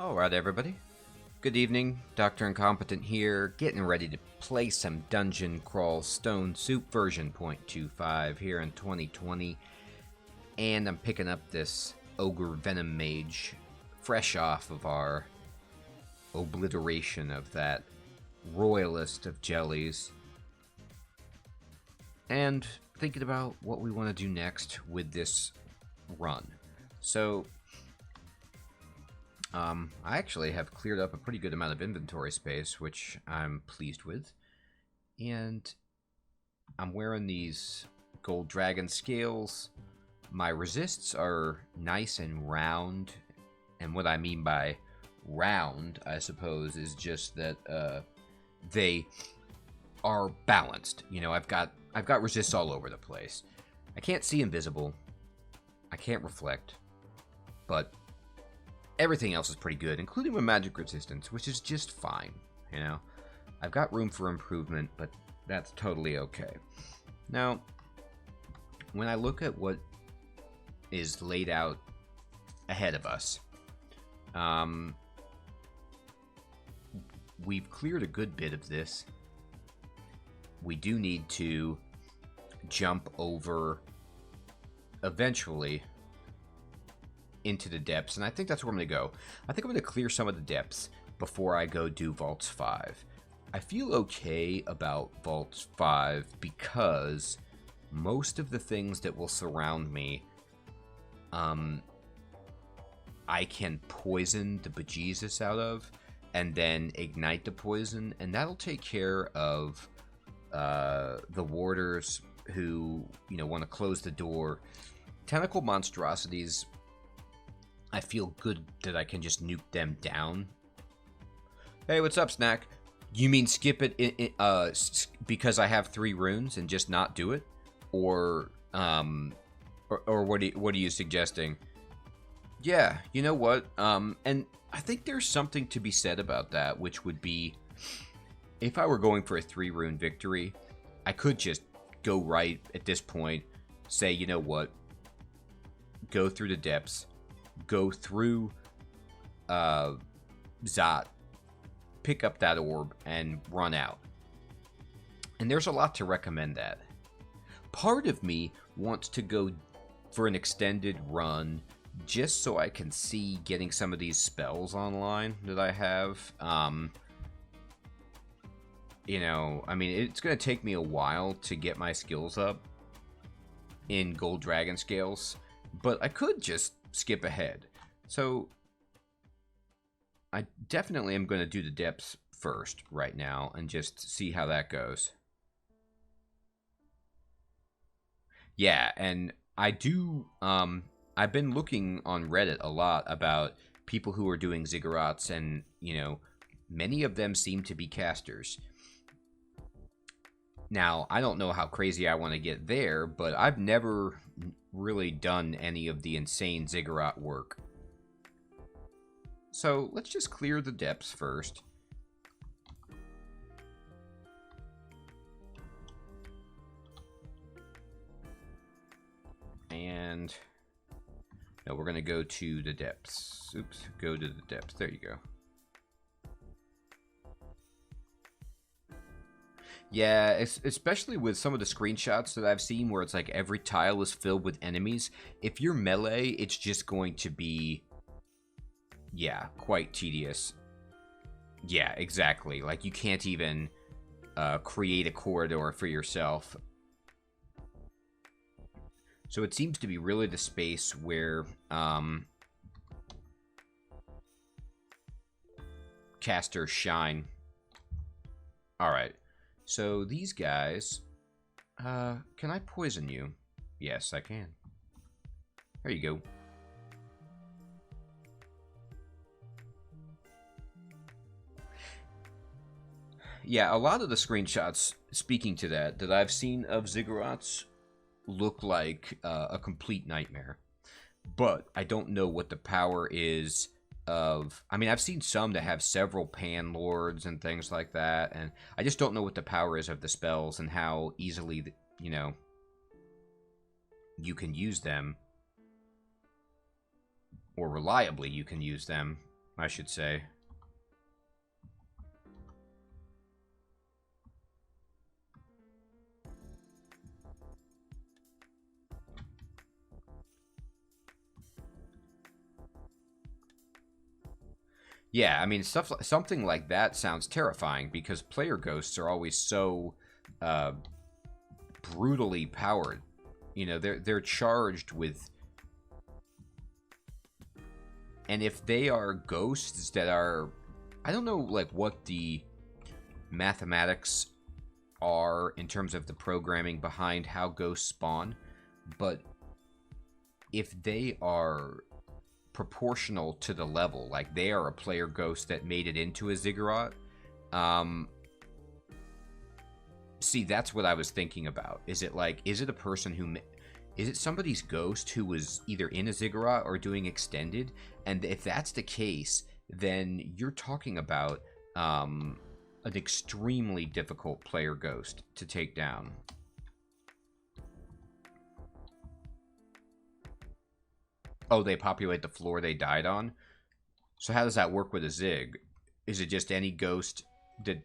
Alright everybody, good evening, Dr. Incompetent here, getting ready to play some Dungeon Crawl Stone Soup version 0.25 here in 2020, and I'm picking up this Ogre Venom Mage, fresh off of our obliteration of that royalist of jellies, and thinking about what we want to do next with this run. So I actually have cleared up a pretty good amount of inventory space, which I'm pleased with. And I'm wearing these gold dragon scales. My resists are nice and round. And what I mean by round, I suppose, is just that they are balanced. You know, I've got resists all over the place. I can't see invisible. I can't reflect. But everything else is pretty good, including my magic resistance, which is just fine, you know? I've got room for improvement, but that's totally okay. Now, when I look at what is laid out ahead of us, we've cleared a good bit of this. We do need to jump over, eventually, into the depths, and I think that's where I'm going to go. I think I'm going to clear some of the depths before I go do Vaults 5. I feel okay about Vaults 5 because most of the things that will surround me, I can poison the bejesus out of, and then ignite the poison, and that'll take care of the warders who, you know, want to close the door. Tentacle monstrosities, I feel good that I can just nuke them down. Hey, what's up, Snack? You mean skip it because I have 3 runes and just not do it? Or what are you suggesting? Yeah, you know what? And I think there's something to be said about that, which would be, if I were going for a 3-rune victory, I could just go right at this point, say, you know what? Go through the depths. Go through Zot, pick up that orb, and run out. And there's a lot to recommend that. Part of me wants to go for an extended run just so I can see getting some of these spells online that I have. You know, I mean, it's going to take me a while to get my skills up in Gold Dragon Scales, but I could just skip ahead. So I definitely am going to do the depths first right now and just see how that goes. Yeah, and I do I've been looking on Reddit a lot about people who are doing ziggurats, and you know, many of them seem to be casters. Now, I don't know how crazy I want to get there, but I've never really done any of the insane ziggurat work. So let's just clear the depths first. And no, we're going to go to the depths. Oops, go to the depths. There you go. Yeah, especially with some of the screenshots that I've seen where it's like every tile is filled with enemies. If you're melee, it's just going to be, yeah, quite tedious. Yeah, exactly. Like, you can't even create a corridor for yourself. So it seems to be really the space where casters shine. Alright. So these guys, can I poison you? Yes, I can. There you go. Yeah, a lot of the screenshots, speaking to that I've seen of ziggurats look like a complete nightmare. But I don't know what the power is of, I mean, I've seen some that have several pan lords and things like that, and I just don't know what the power is of the spells and how easily, you know, you can use them, or reliably you can use them I should say. Yeah, I mean, something like that sounds terrifying because player ghosts are always so brutally powered. You know, they're charged with, and if they are ghosts that are, I don't know, like what the mathematics are in terms of the programming behind how ghosts spawn, but if they are proportional to the level, like they are a player ghost that made it into a ziggurat, see, that's what I was thinking about. Is it a person who, is it somebody's ghost who was either in a ziggurat or doing extended? And if that's the case, then you're talking about an extremely difficult player ghost to take down. Oh, they populate the floor they died on? So how does that work with a zig? Is it just any ghost that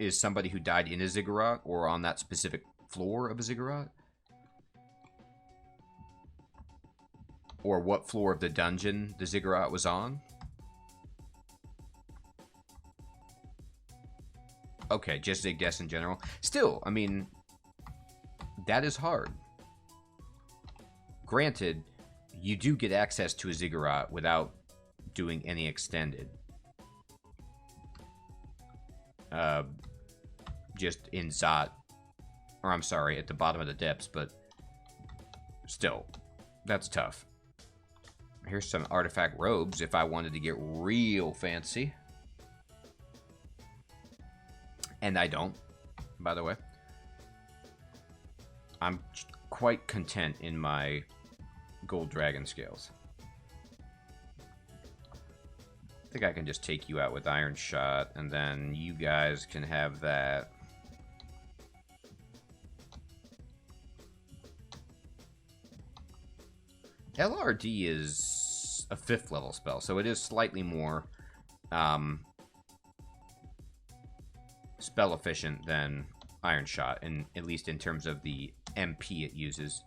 is somebody who died in a ziggurat or on that specific floor of a ziggurat? Or what floor of the dungeon the ziggurat was on? Okay, just zig deaths in general. Still, I mean, that is hard. Granted, you do get access to a ziggurat without doing any extended. Just in Zot, or I'm sorry, at the bottom of the depths, but still, that's tough. Here's some artifact robes if I wanted to get real fancy. And I don't, by the way. I'm quite content in my gold dragon scales. I think I can just take you out with Iron Shot, and then you guys can have that. LRD is a 5th level spell, so it is slightly more spell efficient than Iron Shot, and at least in terms of the MP it uses.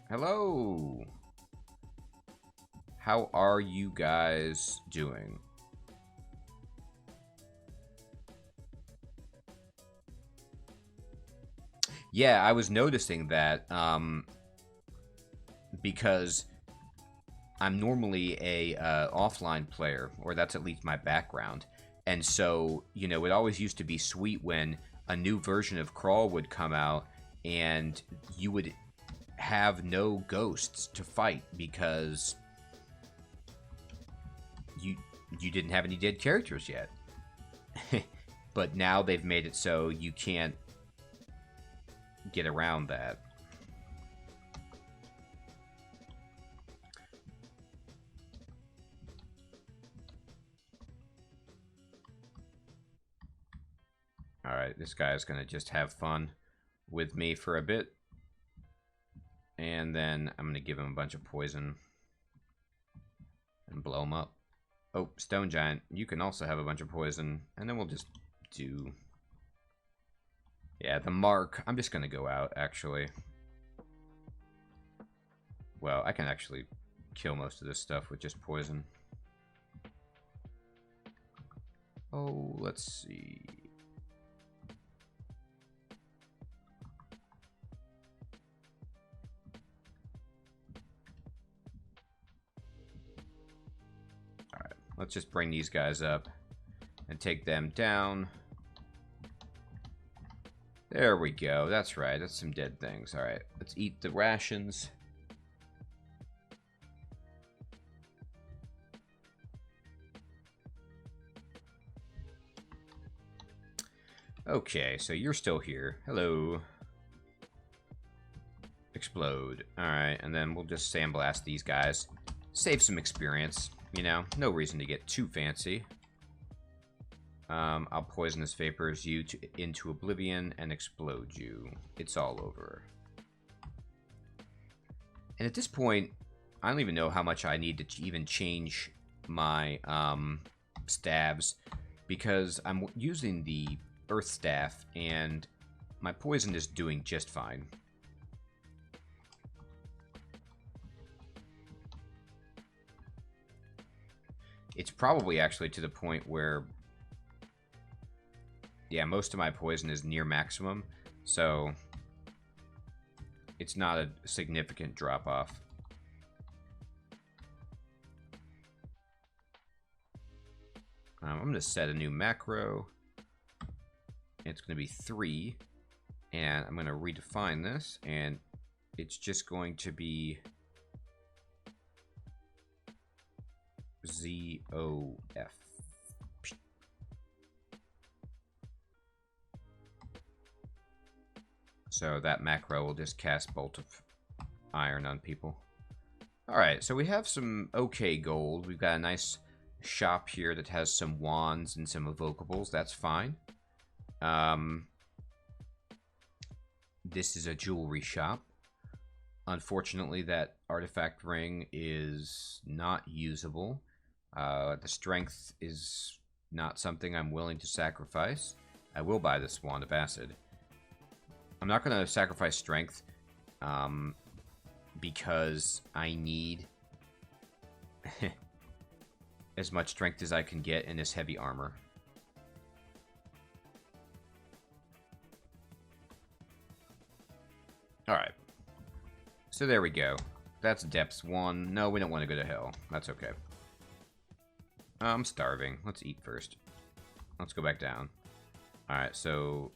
Hello. How are you guys doing? Yeah, I was noticing that because I'm normally a offline player, or that's at least my background. And so, you know, it always used to be sweet when a new version of Crawl would come out and you would have no ghosts to fight because you didn't have any dead characters yet. But now they've made it so you can't get around that. Alright, this guy's gonna just have fun with me for a bit. And then I'm gonna give him a bunch of poison and blow him up. Oh, Stone Giant, you can also have a bunch of poison. And then we'll just do... Yeah, the mark. I'm just gonna go out, actually. Well, I can actually kill most of this stuff with just poison. Oh, let's see. Alright, let's just bring these guys up and take them down. There we go. That's right. That's some dead things. Alright, let's eat the rations. Okay, so you're still here. Hello. Explode. Alright, and then we'll just sandblast these guys. Save some experience. You know, no reason to get too fancy. I'll poisonous vapors you into oblivion and explode you. It's all over. And at this point, I don't even know how much I need to even change my stabs, because I'm using the Earth Staff, and my poison is doing just fine. It's probably actually to the point where, yeah, most of my poison is near maximum, so it's not a significant drop-off. I'm going to set a new macro. It's going to be 3, and I'm going to redefine this, and it's just going to be ZOF. So that macro will just cast Bolt of Iron on people. Alright, so we have some okay gold. We've got a nice shop here that has some wands and some evocables. That's fine. This is a jewelry shop. Unfortunately, that artifact ring is not usable. The strength is not something I'm willing to sacrifice. I will buy this wand of acid. I'm not going to sacrifice strength because I need as much strength as I can get in this heavy armor. Alright. So there we go. That's depths 1. No, we don't want to go to hell. That's okay. I'm starving. Let's eat first. Let's go back down. Alright, so...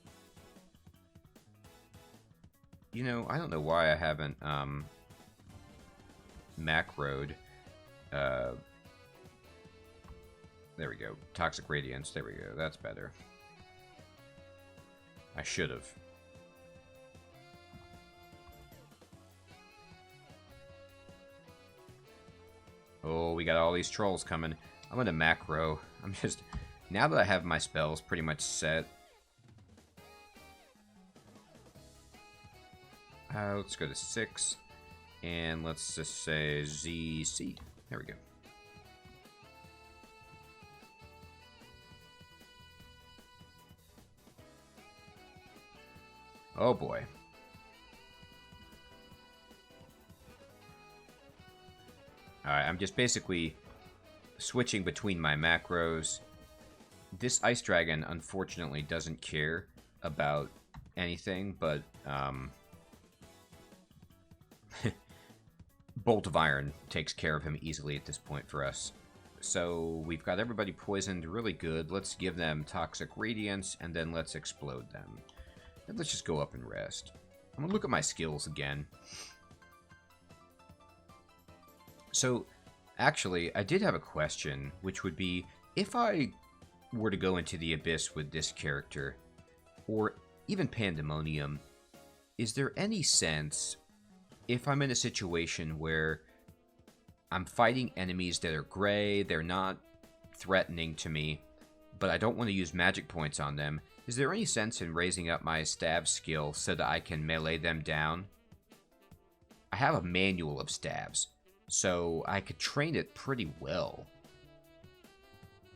You know, I don't know why I haven't, macroed, there we go. Toxic Radiance. There we go. That's better. I should have. Oh, we got all these trolls coming. I'm going to macro. I'm just... Now that I have my spells pretty much set... let's go to 6. And let's just say ZC. There we go. Oh boy. Alright, I'm just basically switching between my macros. This Ice Dragon, unfortunately, doesn't care about anything, but, Bolt of Iron takes care of him easily at this point for us. So, we've got everybody poisoned really good. Let's give them Toxic Radiance, and then let's explode them. And let's just go up and rest. I'm gonna look at my skills again. So, actually, I did have a question, which would be, if I were to go into the Abyss with this character, or even Pandemonium, is there any sense, if I'm in a situation where I'm fighting enemies that are gray, they're not threatening to me, but I don't want to use magic points on them, is there any sense in raising up my stab skill so that I can melee them down? I have a manual of stabs, so I could train it pretty well.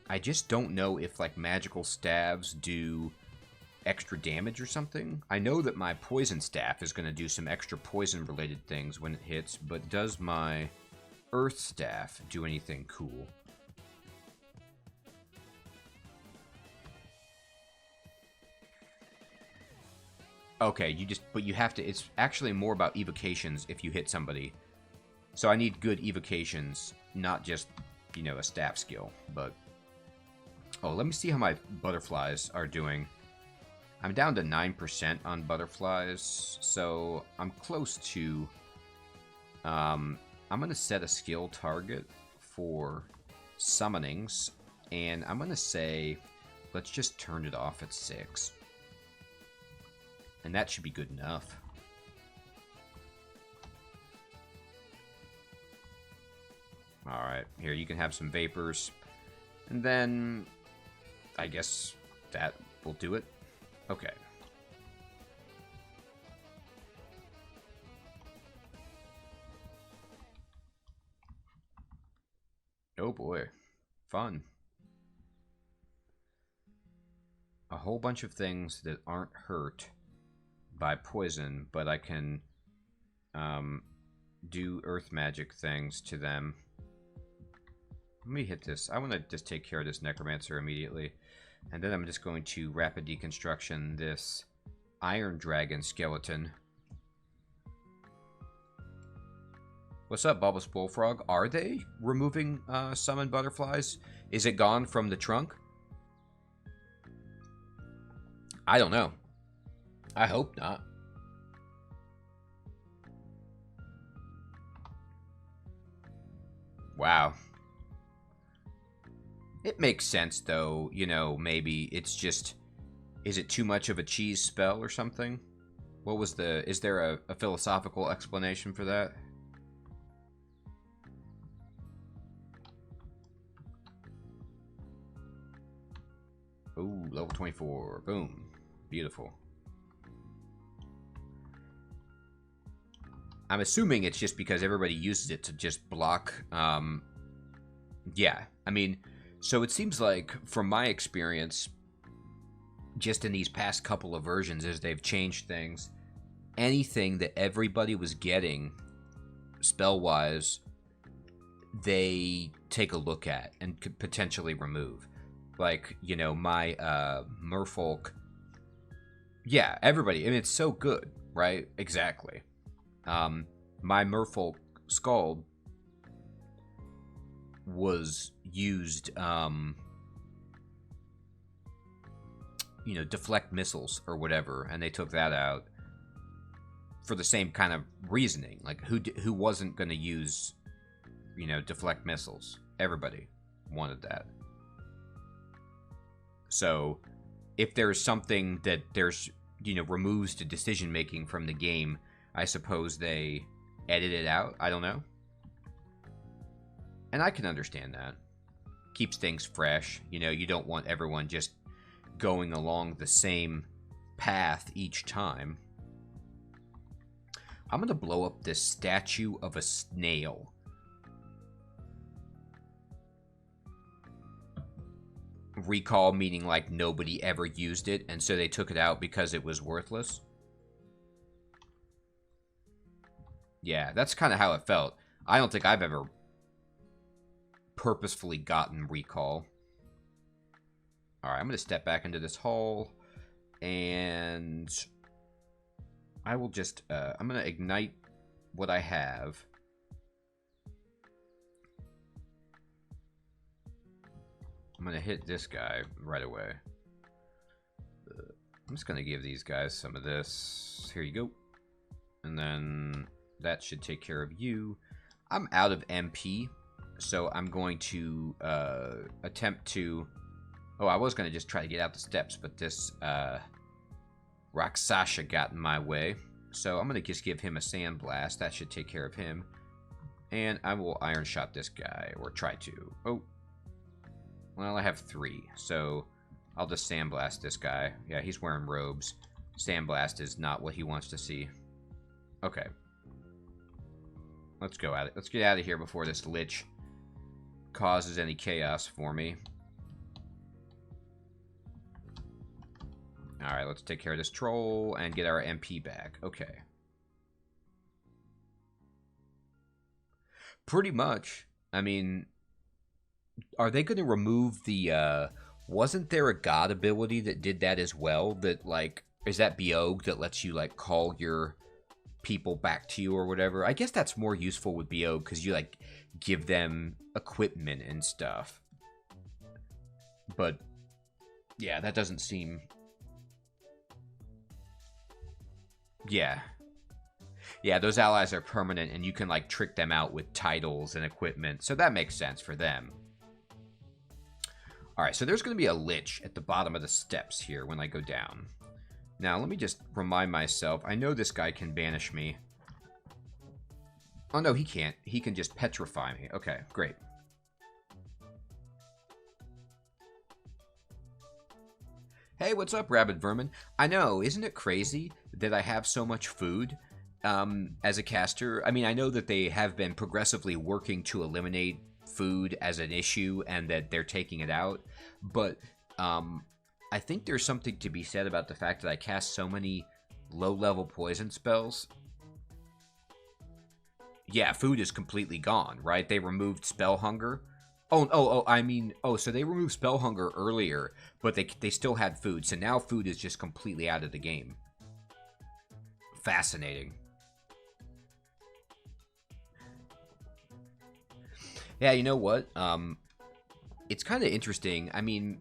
I just don't know if, like, magical stabs do extra damage or something. I know that my poison staff is going to do some extra poison-related things when it hits, but does my earth staff do anything cool? Okay, but you have to, it's actually more about evocations if you hit somebody. So I need good evocations, not just, you know, a staff skill, but... Oh, let me see how my butterflies are doing. I'm down to 9% on butterflies, so I'm close to... I'm going to set a skill target for summonings, and I'm going to say, let's just turn it off at 6. And that should be good enough. Alright, here you can have some vapors. And then, I guess that will do it. Okay. Oh boy. Fun. A whole bunch of things that aren't hurt by poison, but I can do earth magic things to them. Let me hit this. I want to just take care of this necromancer immediately. And then I'm just going to rapid deconstruction this iron dragon skeleton. What's up, Bulbous Bullfrog? Are they removing summon butterflies? Is it gone from the trunk? I don't know. I hope not. Wow. It makes sense, though. You know, maybe it's just... Is it too much of a cheese spell or something? What was the... Is there a philosophical explanation for that? Ooh, level 24. Boom. Beautiful. I'm assuming it's just because everybody uses it to just block. Yeah, I mean, so it seems like, from my experience, just in these past couple of versions, as they've changed things, anything that everybody was getting, spell-wise, they take a look at and could potentially remove. Like, you know, my merfolk. Yeah, everybody. I mean, it's so good, right? Exactly. My merfolk Scald was used, you know, deflect missiles or whatever, and they took that out for the same kind of reasoning. Like, who wasn't going to use, you know, deflect missiles? Everybody wanted that. So, if there's something that there's, you know, removes the decision making from the game, I suppose they edit it out. I don't know. And I can understand that. Keeps things fresh. You know, you don't want everyone just going along the same path each time. I'm going to blow up this statue of a snail. Recall meaning like nobody ever used it, and so they took it out because it was worthless. Yeah, that's kind of how it felt. I don't think I've ever purposefully gotten recall. Alright, I'm going to step back into this hole, and I will just, I'm going to ignite what I have. I'm going to hit this guy right away. I'm just going to give these guys some of this. Here you go. And then that should take care of you. I'm out of MP, so I'm going to attempt to... Oh, I was going to just try to get out the steps, but this Rakshasa got in my way. So I'm going to just give him a Sand Blast. That should take care of him. And I will Iron Shot this guy, or try to. Oh. Well, I have 3, so I'll just Sandblast this guy. Yeah, he's wearing robes. Sandblast is not what he wants to see. Okay. Let's go at it. Let's get out of here before this Lich causes any chaos for me. Alright, let's take care of this troll and get our MP back. Okay. Pretty much. I mean... Are they going to remove the, wasn't there a god ability that did that as well? That, like, is that Beog that lets you, like, call your people back to you or whatever? I guess that's more useful with Beog because you, like, give them equipment and stuff. But, yeah, that doesn't seem... Yeah. Yeah, those allies are permanent and you can, like, trick them out with titles and equipment. So that makes sense for them. Alright, so there's going to be a Lich at the bottom of the steps here when I go down. Now, let me just remind myself. I know this guy can banish me. Oh, no, he can't. He can just petrify me. Okay, great. Hey, what's up, Rabid Vermin? I know, isn't it crazy that I have so much food as a caster? I mean, I know that they have been progressively working to eliminate food as an issue and that they're taking it out. But I think there's something to be said about the fact that I cast so many low-level poison spells. Yeah, food is completely gone, right? They removed spell hunger. So they removed spell hunger earlier, but they still had food. So now food is just completely out of the game. Fascinating. Yeah, you know what? It's kind of interesting. I mean,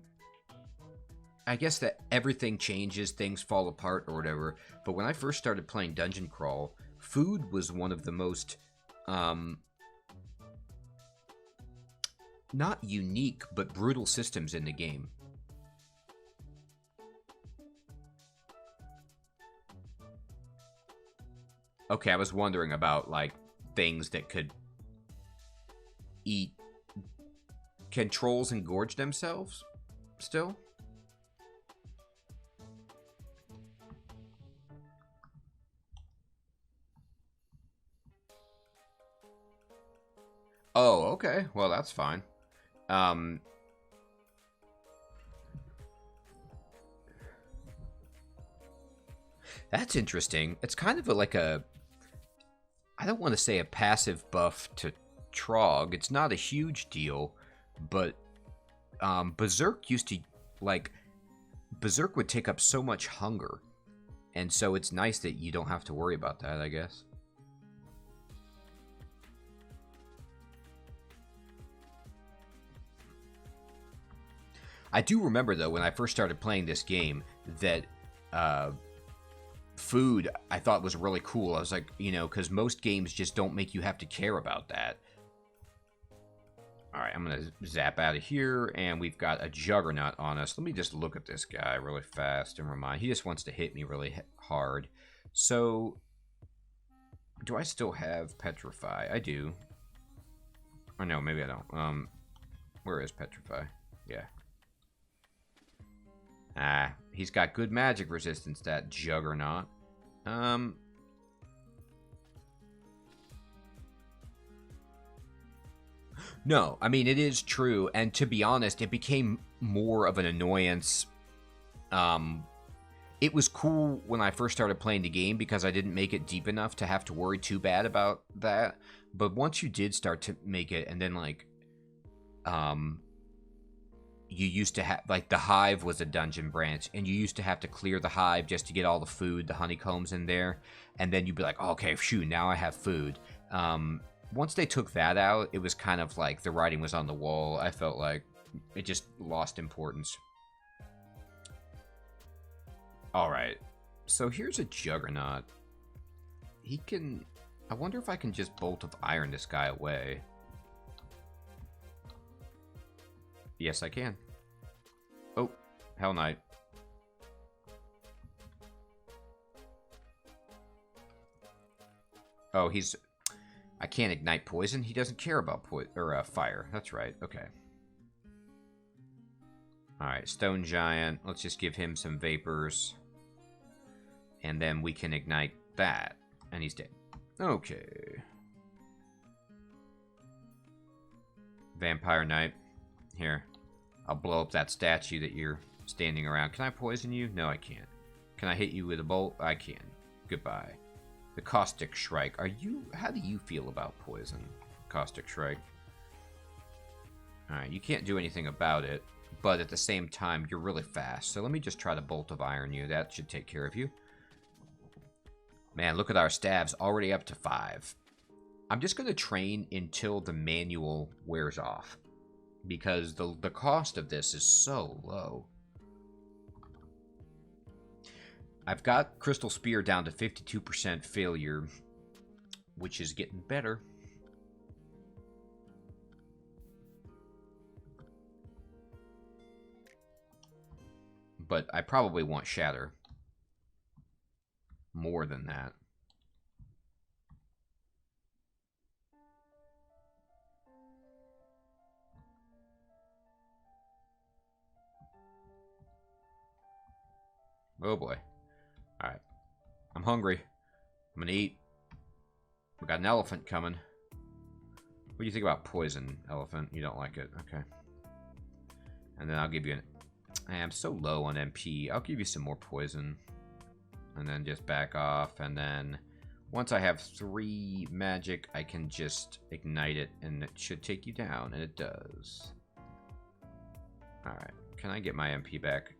I guess that everything changes, things fall apart or whatever. But when I first started playing Dungeon Crawl, food was one of the most, not unique, but brutal systems in the game. Okay, I was wondering about, like, things that could eat. Can trolls engorge themselves still? Oh, okay. Well, that's fine. That's interesting. It's kind of like a... I don't want to say a passive buff to Trog. It's not a huge deal, but Berserk used to, like... Berserk would take up so much hunger, and so it's nice that you don't have to worry about that, I guess. I do remember, though, when I first started playing this game, that food I thought was really cool. I was like, you know, because most games just don't make you have to care about that. Alright, I'm going to zap out of here, and we've got a Juggernaut on us. Let me just look at this guy really fast and remind. He just wants to hit me really hard. So, do I still have Petrify? I do. Or no, maybe I don't. Where is Petrify? Yeah. Ah, he's got good magic resistance, that Juggernaut. No, I mean, it is true, and to be honest, it became more of an annoyance. It was cool when I first started playing the game because I didn't make it deep enough to have to worry too bad about that. But once you did start to make it, and then, like, you used to have, like, the hive was a dungeon branch, and you used to have to clear the hive just to get all the food, the honeycombs in there, and then you'd be like, oh, okay, phew, now I have food. Once they took that out, it was kind of like the writing was on the wall. I felt like it just lost importance. Alright, so here's a Juggernaut. He can... I wonder if I can just Bolt of Iron this guy away. Yes, I can. Oh, Hell Knight. Oh, he's... I can't ignite poison. He doesn't care about fire. That's right. Okay. Alright, Stone Giant. Let's just give him some vapors. And then we can ignite that. And he's dead. Okay. Vampire Knight. Here. I'll blow up that statue that you're standing around. Can I poison you? No, I can't. Can I hit you with a bolt? I can. Goodbye. The Caustic Shrike. How do you feel about poison, Caustic Shrike? Alright, you can't do anything about it, but at the same time, you're really fast. So let me just try to Bolt of Iron you. That should take care of you. Man, look at our stabs. Already up to 5. I'm just going to train until the manual wears off, because the cost of this is so low. I've got Crystal Spear down to 52% failure, which is getting better. But I probably want Shatter. More than that. Oh boy. Alright. I'm hungry. I'm gonna eat. We got an elephant coming. What do you think about poison, Elephant? You don't like it. Okay. And then I'll give you an... I'm so low on MP. I'll give you some more poison. And then just back off. And then once I have 3 magic, I can just ignite it. And it should take you down. And it does. Alright. Can I get my MP back?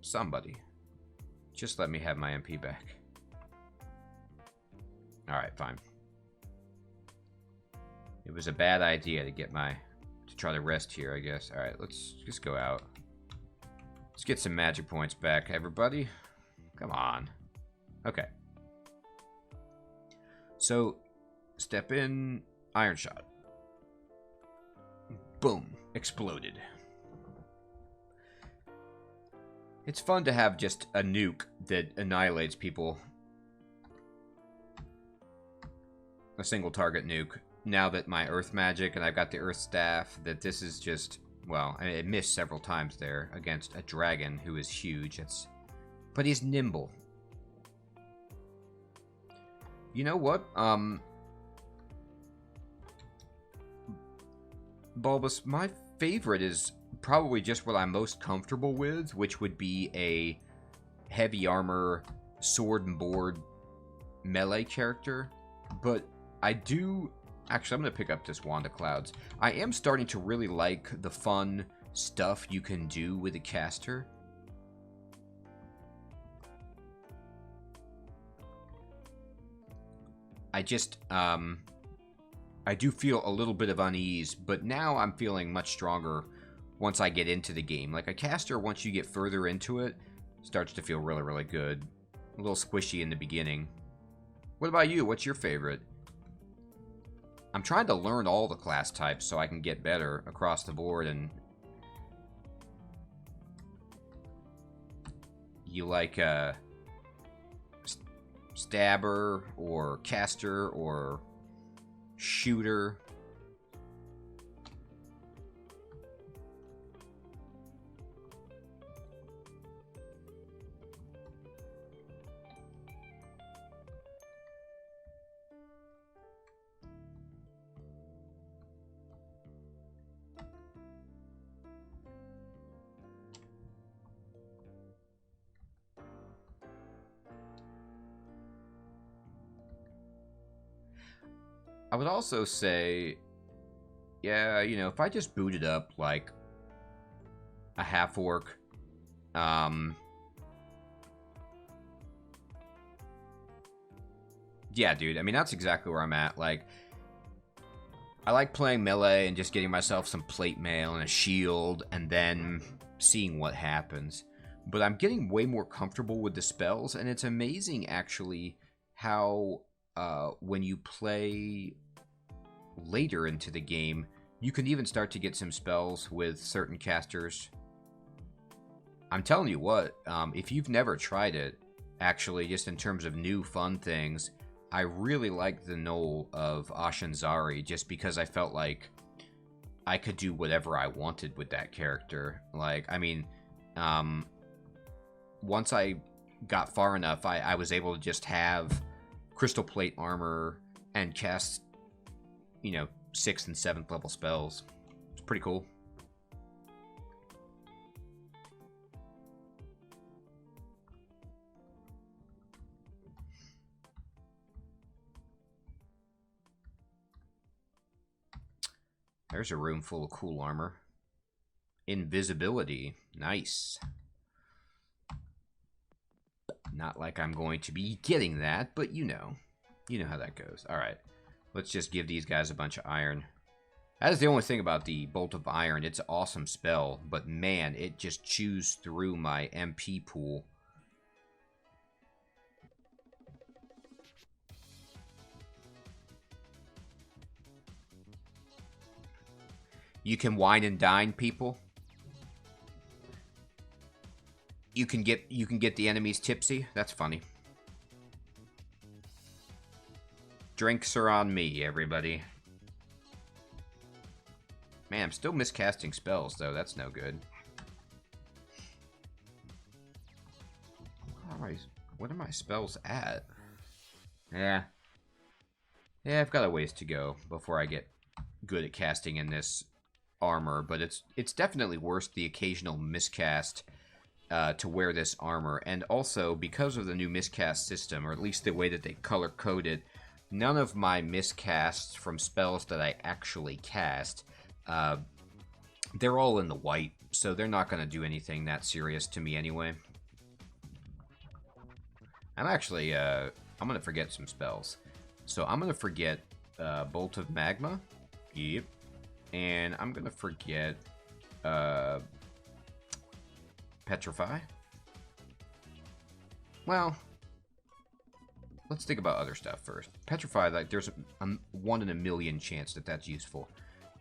Somebody. Just let me have my MP back. Alright, fine. It was a bad idea to get to try to rest here, I guess. Alright, let's just go out. Let's get some magic points back, everybody. Come on. Okay. So, step in, Iron Shot. Boom. Exploded. It's fun to have just a nuke that annihilates people. A single target nuke. Now that my earth magic and I've got the earth staff, that this is just, well, I missed several times there against a dragon who is huge. But he's nimble. You know what? Bulbous, my favorite is probably just what I'm most comfortable with, which would be a heavy armor, sword and board melee character. But I do... Actually, I'm going to pick up this Wand of Clouds. I am starting to really like the fun stuff you can do with a caster. I just, I do feel a little bit of unease, but now I'm feeling much stronger once I get into the game. Like a caster, once you get further into it, starts to feel really, really good. A little squishy in the beginning. What about you? What's your favorite? I'm trying to learn all the class types so I can get better across the board. And you like stabber or caster or shooter? I would also say, yeah, you know, if I just booted up like a half orc, yeah, dude, I mean, that's exactly where I'm at. Like, I like playing melee and just getting myself some plate mail and a shield and then seeing what happens. But I'm getting way more comfortable with the spells, and it's amazing, actually, how when you play later into the game, you can even start to get some spells with certain casters. I'm telling you what, if you've never tried it, actually, just in terms of new fun things, I really liked the Knoll of Ashanzari just because I felt like I could do whatever I wanted with that character. Like, I mean, once I got far enough, I was able to just have crystal plate armor and cast, you know, 6th and 7th level spells. It's pretty cool. There's a room full of cool armor. Invisibility. Nice. Not like I'm going to be getting that, but you know. You know how that goes. Alright. Let's just give these guys a bunch of iron. That is the only thing about the Bolt of Iron. It's an awesome spell, but man, it just chews through my MP pool. You can wine and dine people. You can get the enemies tipsy. That's funny. Drinks are on me, everybody. Man, I'm still miscasting spells, though. That's no good. What are my spells at? Yeah. Yeah, I've got a ways to go before I get good at casting in this armor, but it's definitely worth the occasional miscast to wear this armor. And also, because of the new miscast system, or at least the way that they color code it, none of my miscasts from spells that I actually cast, they're all in the white, so they're not going to do anything that serious to me anyway. I'm actually, I'm going to forget some spells. So I'm going to forget Bolt of Magma. Yep. And I'm going to forget Petrify. Well, let's think about other stuff first. Petrify, like, there's a 1 in a million chance that that's useful.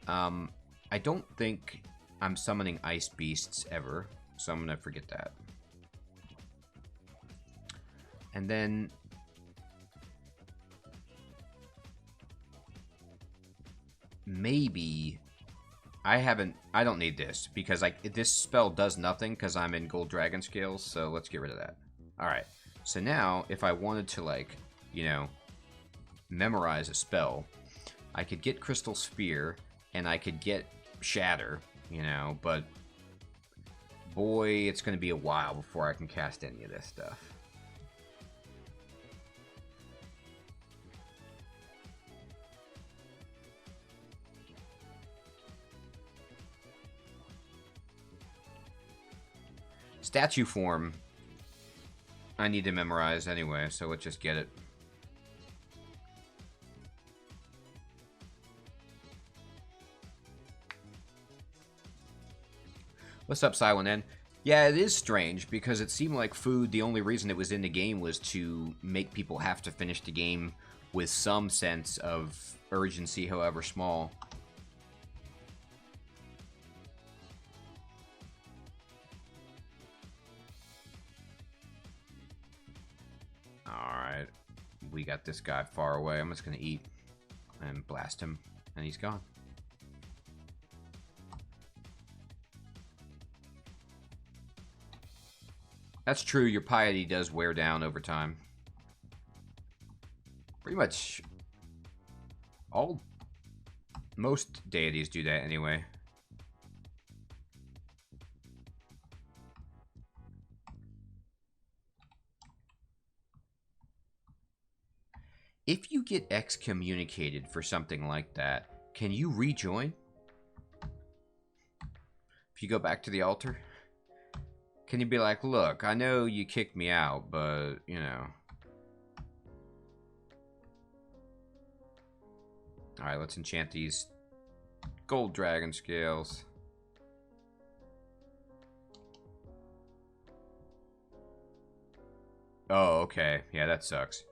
I don't think I'm summoning Ice Beasts ever, so I'm going to forget that. And then maybe I don't need this because this spell does nothing because I'm in Gold Dragon Scales, so let's get rid of that. Alright, so now if I wanted to, like, you know, memorize a spell, I could get Crystal Sphere and I could get Shatter, you know, but boy, it's going to be a while before I can cast any of this stuff. Statue form, I need to memorize anyway, so let's just get it. What's up, Silent N? Yeah, it is strange, because it seemed like food, the only reason it was in the game was to make people have to finish the game with some sense of urgency, however small. Alright, we got this guy far away. I'm just going to eat and blast him, and he's gone. That's true, your piety does wear down over time. Pretty much most deities do that anyway. If you get excommunicated for something like that, can you rejoin? If you go back to the altar? Can you be like, look, I know you kicked me out, but, you know. Alright, let's enchant these Gold Dragon Scales. Oh, okay. Yeah, that sucks.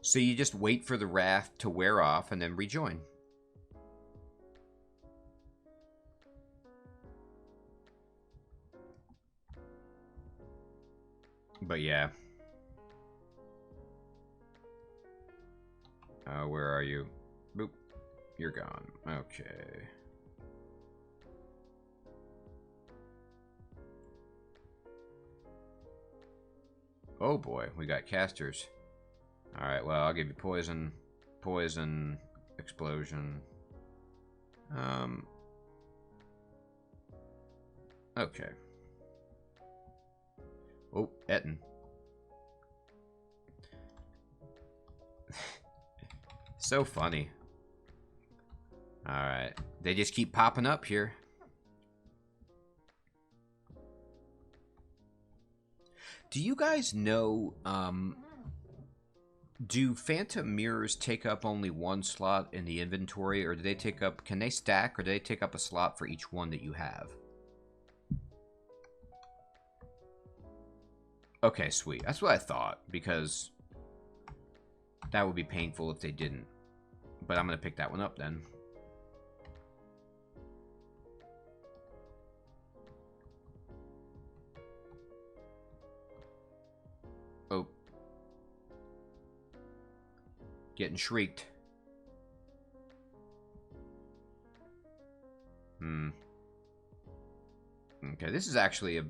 So you just wait for the wrath to wear off and then rejoin. But yeah. Where are you? Boop. You're gone. Okay. Oh boy, we got casters. Alright, well, I'll give you poison, poison, explosion. Okay. Oh, Etten. So funny. Alright. They just keep popping up here. Do you guys know, do Phantom Mirrors take up only one slot in the inventory, or do they take up, can they stack, or do they take up a slot for each one that you have? Okay, sweet. That's what I thought, because that would be painful if they didn't. But I'm going to pick that one up then. Oh. Getting shrieked. Okay, this is actually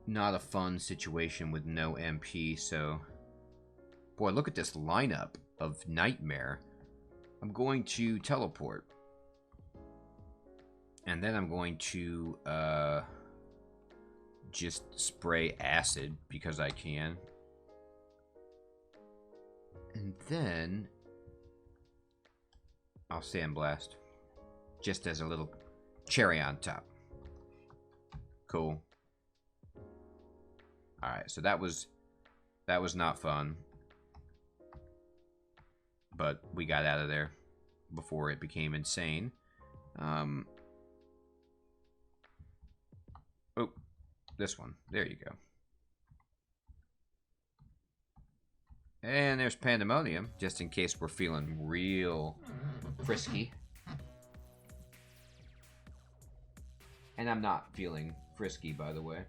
not a fun situation with no MP, so... Boy, look at this lineup of Nightmare. I'm going to teleport. And then I'm going to just spray acid because I can. And then I'll Sandblast. Just as a little cherry on top. Cool. Alright, so that was not fun. But we got out of there before it became insane. Oh, this one. There you go. And there's Pandemonium, just in case we're feeling real frisky. And I'm not feeling frisky, by the way.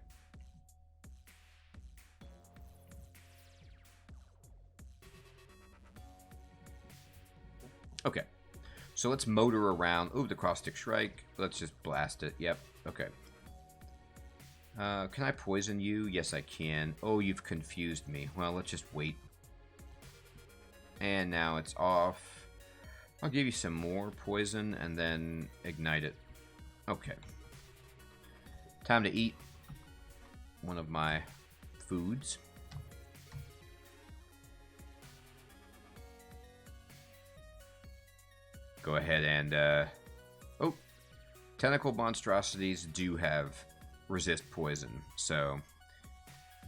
Okay, so let's motor around. Ooh, the Cross-Stick Strike. Let's just blast it. Yep, okay. Can I poison you? Yes, I can. Oh, you've confused me. Well, let's just wait. And now it's off. I'll give you some more poison and then ignite it. Okay. Time to eat one of my foods. Go ahead and, oh, tentacle monstrosities do have resist poison, so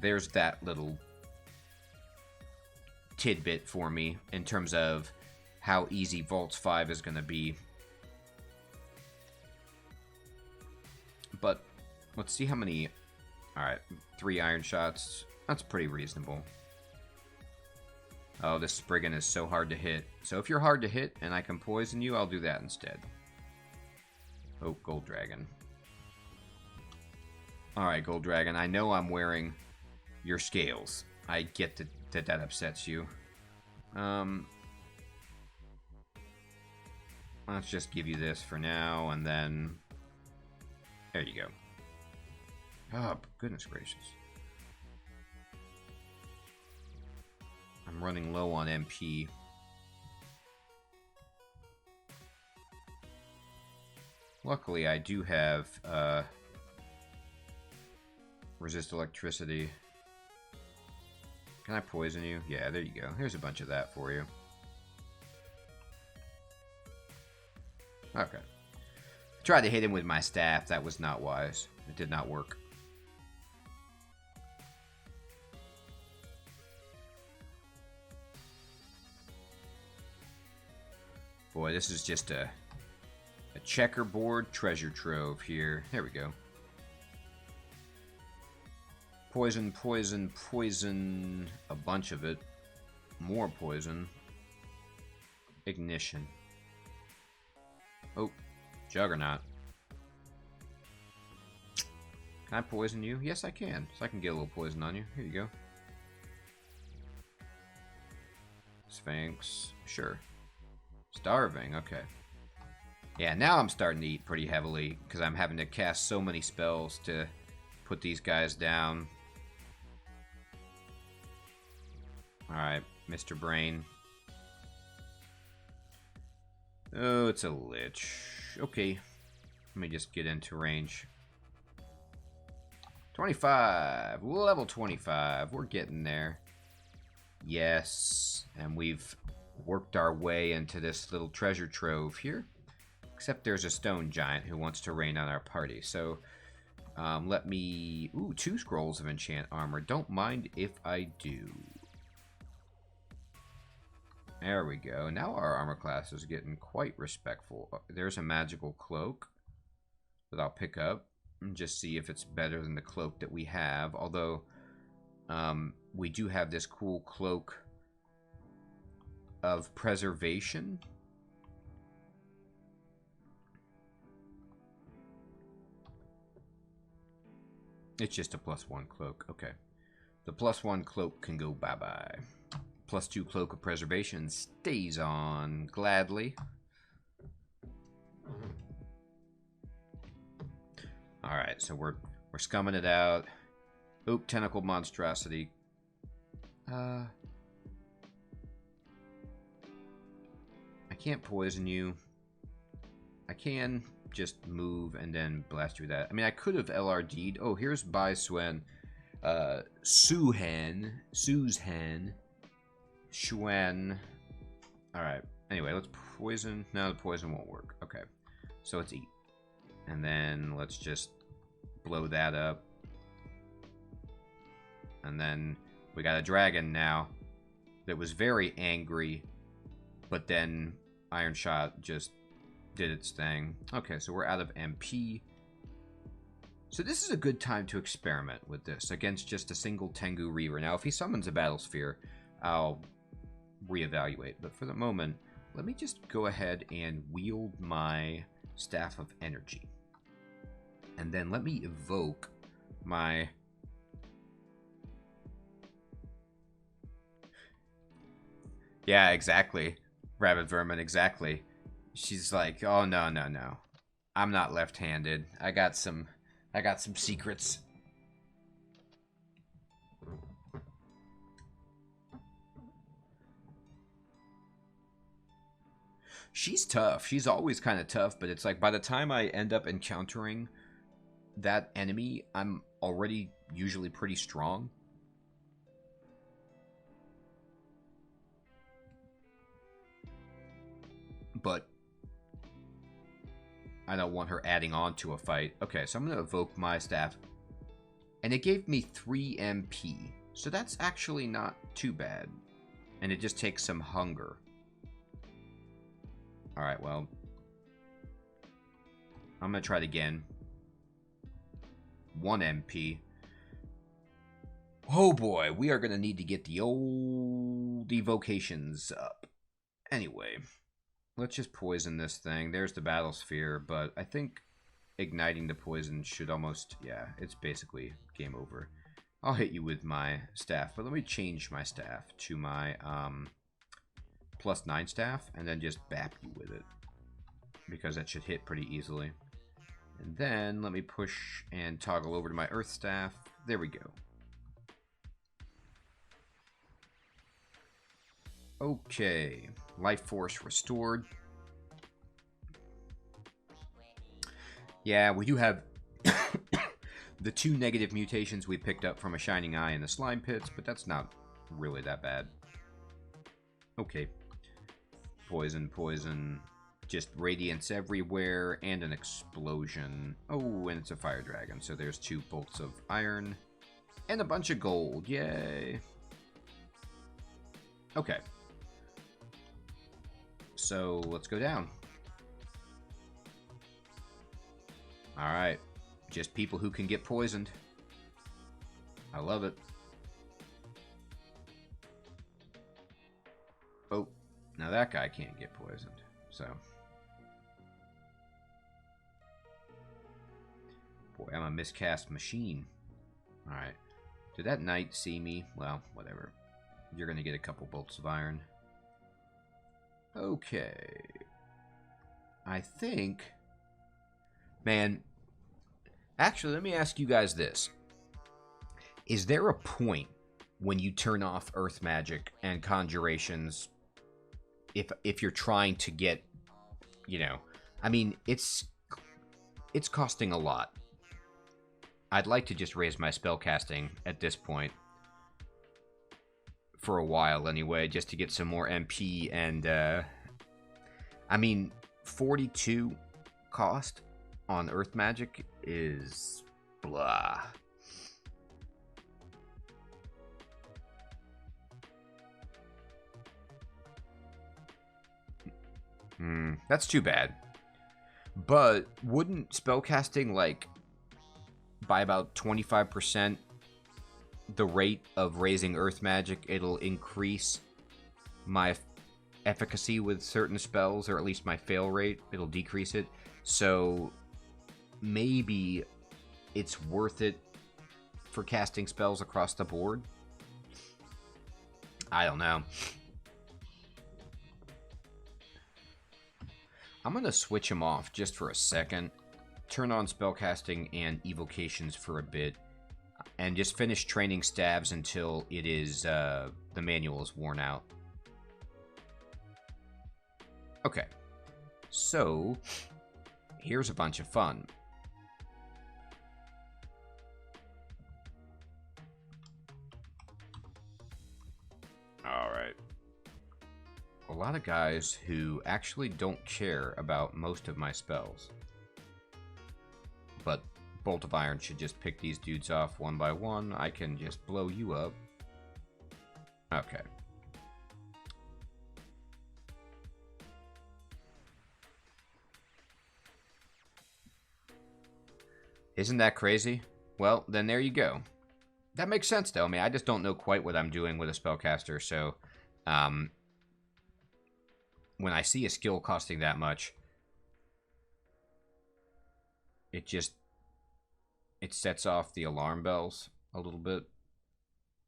there's that little tidbit for me in terms of how easy Vaults 5 is going to be. But let's see how many. Alright, 3 iron shots. That's pretty reasonable. Oh, this Spriggan is so hard to hit. So if you're hard to hit and I can poison you, I'll do that instead. Oh, Gold Dragon. Alright, Gold Dragon. I know I'm wearing your scales. I get that upsets you. Let's just give you this for now, and then... There you go. Oh, goodness gracious. I'm running low on MP. Luckily, I do have resist electricity. Can I poison you? Yeah, there you go. Here's a bunch of that for you. Okay. Tried to hit him with my staff. That was not wise. It did not work. Boy, this is just a checkerboard treasure trove here. There we go. Poison, poison, poison. A bunch of it. More poison. Ignition. Oh, Juggernaut. Can I poison you? Yes, I can. So I can get a little poison on you. Here you go. Sphinx. Sure. Starving. Okay. Yeah, now I'm starting to eat pretty heavily because I'm having to cast so many spells to put these guys down. Alright, Mr. Brain. Oh, it's a Lich. Okay. Let me just get into range. 25. Level 25. We're getting there. Yes. And we've worked our way into this little treasure trove here. Except there's a stone giant who wants to rain on our party. So, let me... Ooh, 2 scrolls of enchant armor. Don't mind if I do. There we go. Now our armor class is getting quite respectful. There's a magical cloak that I'll pick up and just see if it's better than the cloak that we have. Although, we do have this cool cloak of preservation. It's just a +1 cloak. Okay. The +1 cloak can go bye-bye. +2 cloak of preservation stays on gladly. Alright, so we're scumming it out. Oop, tentacle monstrosity. I can't poison you. I can just move and then blast you with that. I mean, I could have LRD'd. Oh, here's Bai Suen. Suhan. Suzhan. Xuan. Alright. Anyway, let's poison. No, the poison won't work. Okay. So let's eat. And then let's just blow that up. And then we got a dragon now that was very angry. But then Iron Shot just did its thing. Okay, so we're out of MP. So this is a good time to experiment with this against just a single Tengu Reaver. Now, if he summons a Battle Sphere, I'll reevaluate. But for the moment, let me just go ahead and wield my Staff of Energy. And then let me evoke my... Yeah, exactly. Rabbit Vermin, exactly. She's like, oh, no, no, no. I'm not left-handed. I got some secrets. She's tough. She's always kind of tough, but it's like by the time I end up encountering that enemy, I'm already usually pretty strong. But I don't want her adding on to a fight. Okay, so I'm going to evoke my staff. And it gave me 3 MP. So that's actually not too bad. And it just takes some hunger. Alright, well. I'm going to try it again. 1 MP. Oh boy, we are going to need to get the old evocations up. Anyway, let's just poison this thing. There's the Battle Sphere, but I think igniting the poison should almost... Yeah, it's basically game over. I'll hit you with my staff, but let me change my staff to my +9 staff, and then just bap you with it, because that should hit pretty easily. And then let me push and toggle over to my Earth Staff. There we go. Okay, life force restored. Yeah, we do have the 2 negative mutations we picked up from a Shining Eye in the Slime Pits, but that's not really that bad. Okay. Poison, poison. Just radiance everywhere, and an explosion. Oh, and it's a fire dragon, so there's 2 bolts of iron. And a bunch of gold, yay! Okay. So, let's go down. Alright. Just people who can get poisoned. I love it. Oh, now that guy can't get poisoned, so... Boy, I'm a miscast machine. Alright. Did that knight see me? Well, whatever. You're gonna get a couple bolts of iron. Okay. I think... Man... Actually, let me ask you guys this. Is there a point when you turn off earth magic and conjurations if you're trying to get, you know... I mean, it's costing a lot. I'd like to just raise my spellcasting at this point. For a while, anyway, just to get some more MP and, I mean, 42 cost on Earth Magic is blah. That's too bad. But wouldn't spellcasting, like, by about 25% the rate of raising Earth Magic, it'll increase my efficacy with certain spells, or at least my fail rate. It'll decrease it. So maybe it's worth it for casting spells across the board. I don't know. I'm going to switch him off just for a second. turn on spellcasting and evocations for a bit, and just finish training stabs until it is the manual is worn out. Okay, so here's a bunch of fun. All right. A lot of guys who actually don't care about most of my spells. But Bolt of Iron should just pick these dudes off one by one. I can just blow you up. Okay. Isn't that crazy? Well, then there you go. That makes sense, though. I mean, I just don't know quite what I'm doing with a spellcaster, so when I see a skill costing that much, it sets off the alarm bells a little bit.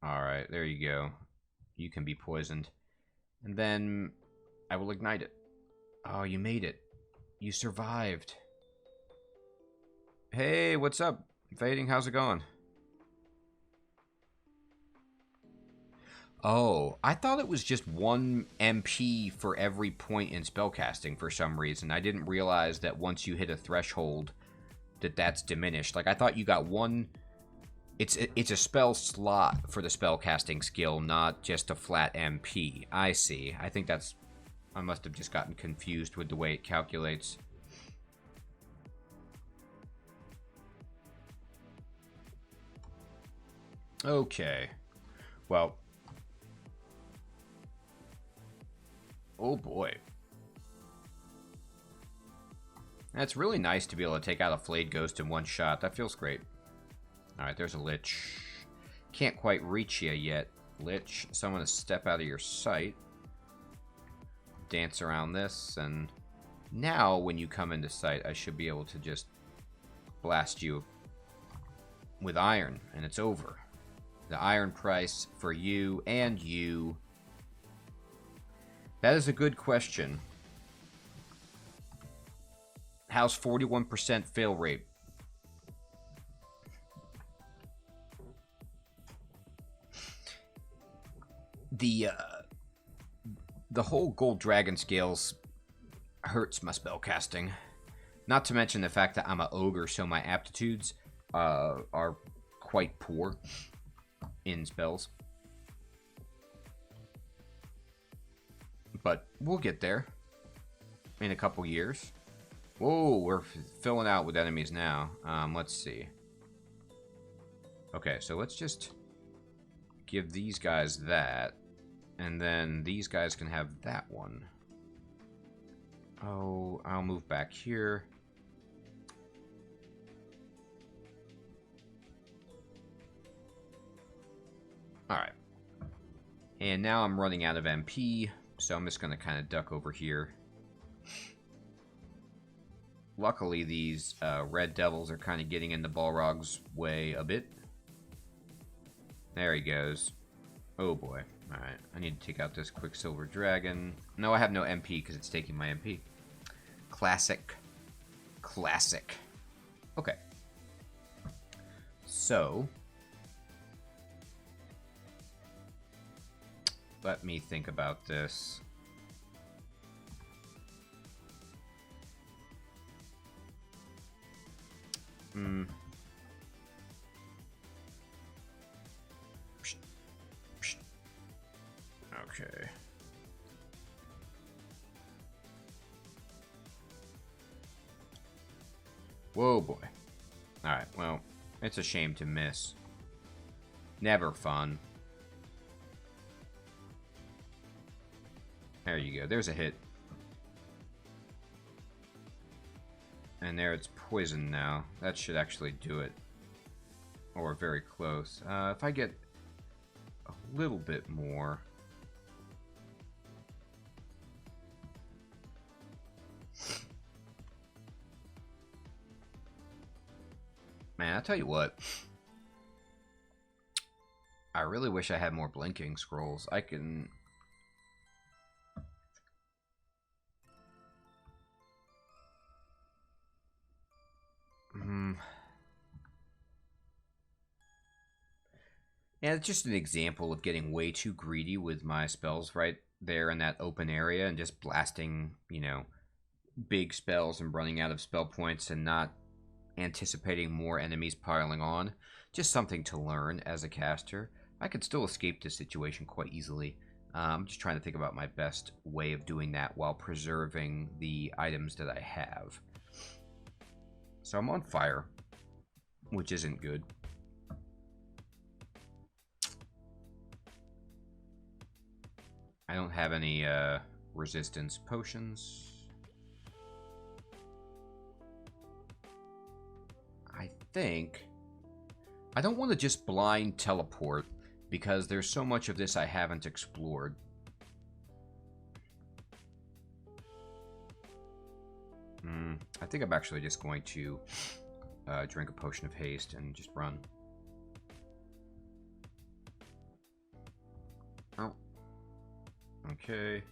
Alright, there you go. You can be poisoned. And then I will ignite it. Oh, you made it. You survived. Hey, what's up? Fading, how's it going? Oh, I thought it was just 1 MP for every point in spellcasting for some reason. I didn't realize that once you hit a threshold that's diminished. Like, I thought you got 1... It's a spell slot for the spellcasting skill, not just a flat MP. I see. I think that's... I must have just gotten confused with the way it calculates. Okay. Well... Oh boy. That's really nice to be able to take out a Flayed Ghost in one shot. That feels great. Alright, there's a Lich. Can't quite reach you yet, Lich. So I'm going to step out of your sight. Dance around this, and now when you come into sight, I should be able to just blast you with iron, and it's over. The iron price for you and you. That is a good question. How's 41% fail rate? The whole gold dragon scales hurts my spell casting. Not to mention the fact that I'm an ogre, so my aptitudes are quite poor in spells. But we'll get there in a couple years. Whoa, we're filling out with enemies now. Let's see. Okay, so let's just give these guys that. And then these guys can have that one. Oh, I'll move back here. Alright. And now I'm running out of MP, so I'm just going to kind of duck over here. Luckily, these red devils are kind of getting in the Balrog's way a bit. There he goes. Oh boy. Alright, I need to take out this Quicksilver Dragon. No, I have no MP because it's taking my MP. Classic. Classic. Okay. So, let me think about this. Okay. Whoa, boy. Alright, well, it's a shame to miss. Never fun. There you go. There's a hit. And there it's poison now. That should actually do it. Or very close. If I get a little bit more... Man, I'll tell you what. I really wish I had more blinking scrolls. I can... And it's just an example of getting way too greedy with my spells right there in that open area and just blasting, you know, big spells and running out of spell points and not anticipating more enemies piling on. Just something to learn as a caster. I could still escape this situation quite easily. I'm just trying to think about my best way of doing that while preserving the items that I have. So I'm on fire, which isn't good. I don't have any resistance potions. I think I don't want to just blind teleport because there's so much of this I haven't explored. I think I'm actually just going to drink a potion of haste and just run. Oh. Okay.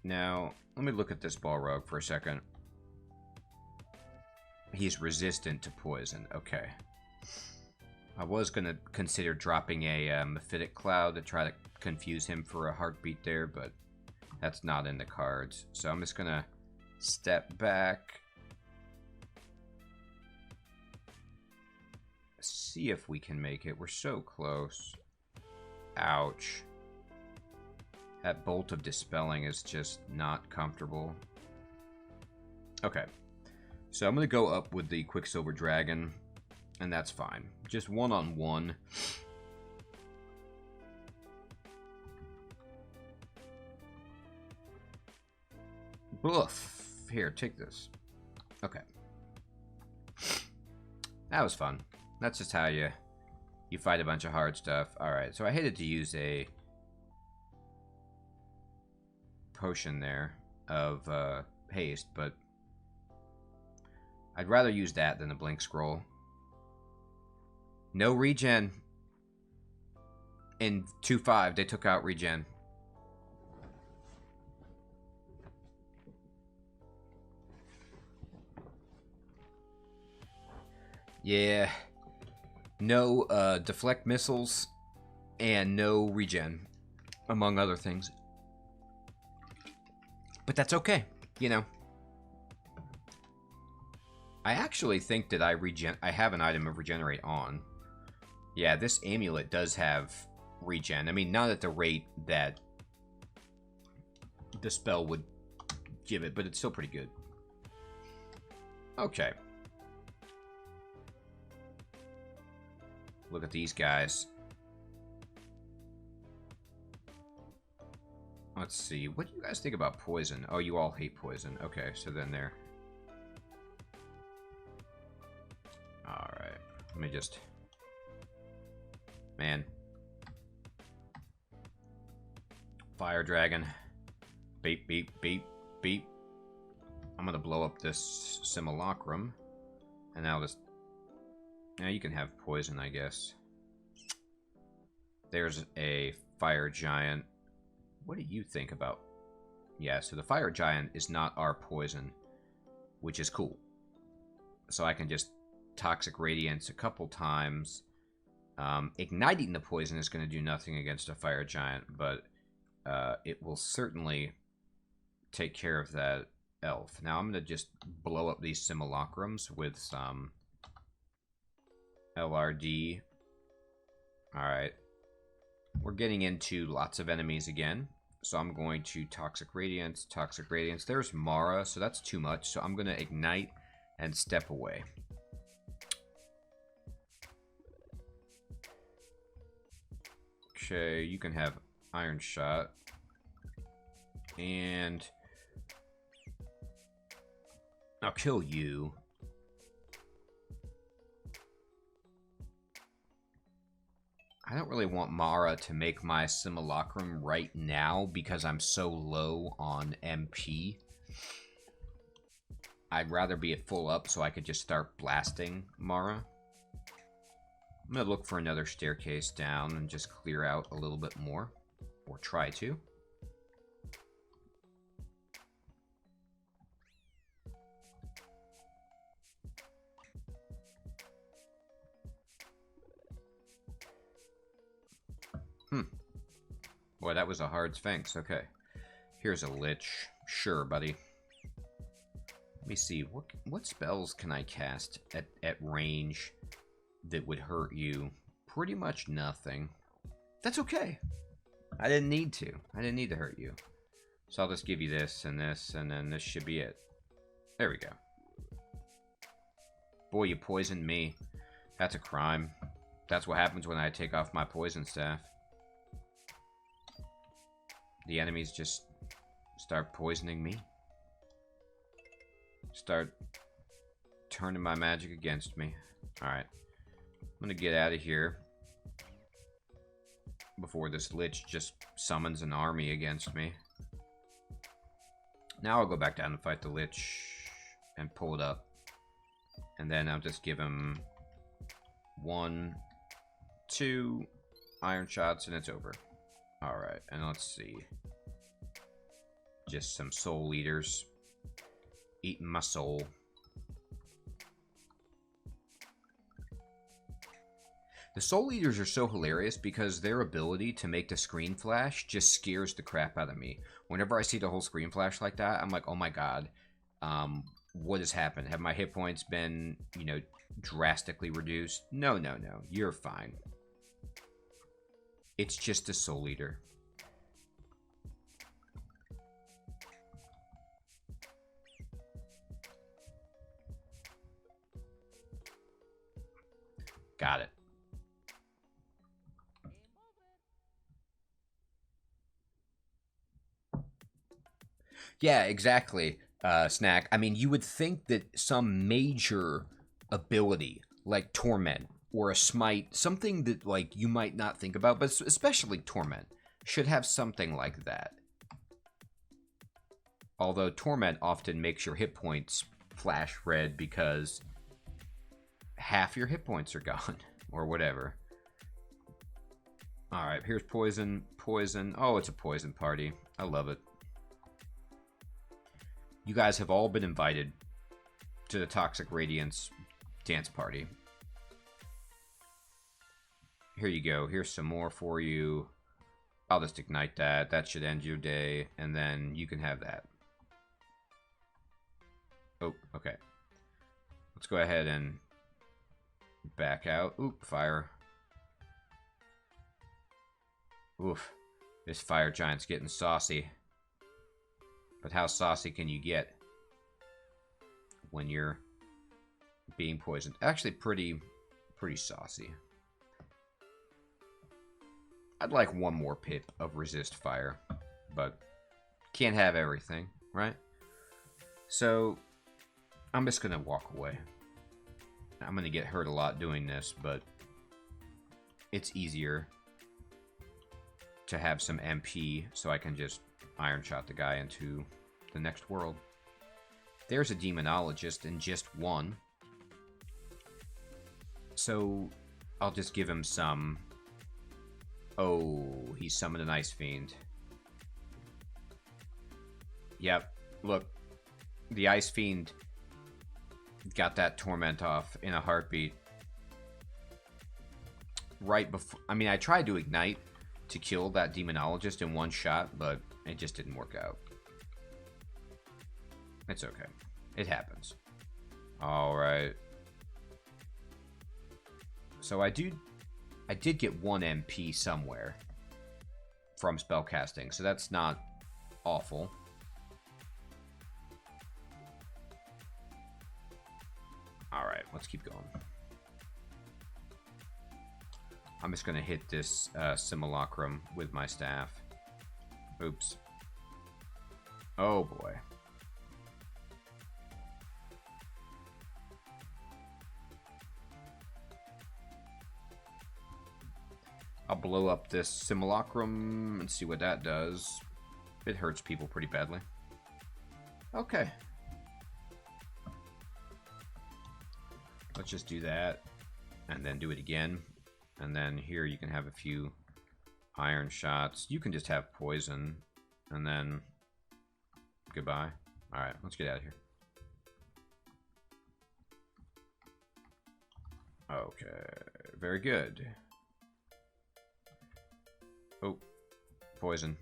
Now, let me look at this Balrog for a second. He's resistant to poison. Okay. I was going to consider dropping a Mephitic Cloud to try to confuse him for a heartbeat there, but that's not in the cards. So I'm just going to step back. See if we can make it. We're so close. Ouch. That Bolt of Dispelling is just not comfortable. Okay. So I'm going to go up with the Quicksilver Dragon, and that's fine. Just one-on-one. Bluff. Here, take this. Okay. That was fun. That's just how you fight a bunch of hard stuff. Alright, so I hated to use a potion there of haste, but I'd rather use that than the Blink Scroll. No regen. In 2.5, they took out regen. Yeah. No deflect missiles and no regen, among other things. But that's okay, you know. I actually think that I have an item of regenerate on. Yeah, this amulet does have regen. I mean, not at the rate that the spell would give it, but it's still pretty good. Okay. Look at these guys. Let's see. What do you guys think about poison? Oh, you all hate poison. Okay, so then there. Alright. Let me just... Man. Fire Dragon. Beep, beep, beep, beep. I'm gonna blow up this Simulacrum. And I'll just... Now you can have poison, I guess. There's a Fire Giant. What do you think about... Yeah, so the Fire Giant is not our poison, which is cool. So I can just Toxic Radiance a couple times. Igniting the poison is going to do nothing against a Fire Giant, but it will certainly take care of that elf. Now I'm going to just blow up these Simulacrums with some LRD. Alright. We're getting into lots of enemies again. So I'm going to Toxic Radiance, Toxic Radiance. There's Mara, so that's too much. So I'm going to Ignite and step away. Okay, you can have Iron Shot. And I'll kill you. I don't really want Mara to make my Simulacrum right now because I'm so low on MP. I'd rather be at full up so I could just start blasting Mara. I'm going to look for another staircase down and just clear out a little bit more. Or try to. Boy, that was a hard Sphinx. Okay. Here's a Lich. Sure, buddy. Let me see. What spells can I cast at range that would hurt you? Pretty much nothing. That's okay. I didn't need to. I didn't need to hurt you. So I'll just give you this, and then this should be it. There we go. Boy, you poisoned me. That's a crime. That's what happens when I take off my poison staff. The enemies just start poisoning me. Start turning my magic against me. Alright. I'm gonna get out of here before this Lich just summons an army against me. Now I'll go back down and fight the Lich and pull it up. And then I'll just give him 1, 2 iron shots and it's over. Alright, and let's see. Just some soul eaters. Eating my soul. The soul eaters are so hilarious because their ability to make the screen flash just scares the crap out of me. Whenever I see the whole screen flash like that, I'm like, oh my god. What has happened? Have my hit points been, you know, drastically reduced? No, no, no. You're fine. It's just a soul eater. Got it. Yeah, exactly, Snack. I mean, you would think that some major ability, like Torment, or a Smite, something that, like, you might not think about, but especially Torment, should have something like that. Although Torment often makes your hit points flash red because half your hit points are gone, or whatever. Alright, here's poison. Poison. Oh, it's a poison party. I love it. You guys have all been invited to the Toxic Radiance dance party. Here you go. Here's some more for you. I'll just ignite that. That should end your day, and then you can have that. Oh, okay. Let's go ahead and back out. Oop, fire. Oof. This fire giant's getting saucy. But how saucy can you get when you're being poisoned? Actually, pretty saucy. I'd like one more pip of resist fire, but can't have everything, right? So I'm just gonna walk away. I'm gonna get hurt a lot doing this, but it's easier to have some MP so I can just iron shot the guy into the next world. There's a demonologist in just one. So I'll just give him some. Oh, he summoned an ice fiend. Yep, look. The ice fiend got that torment off in a heartbeat. Right before, I mean, I tried to ignite to kill that demonologist in one shot, but it just didn't work out. It's okay. It happens. Alright. So I did get 1 MP somewhere from spellcasting, so that's not awful. Alright, let's keep going. I'm just going to hit this simulacrum with my staff. Oops. Oh boy. I'll blow up this simulacrum and see what that does. It hurts people pretty badly. Okay. Let's just do that. And then do it again. And then here you can have a few iron shots. You can just have poison. And then goodbye. Alright, let's get out of here. Okay. Very good. Oh. poison.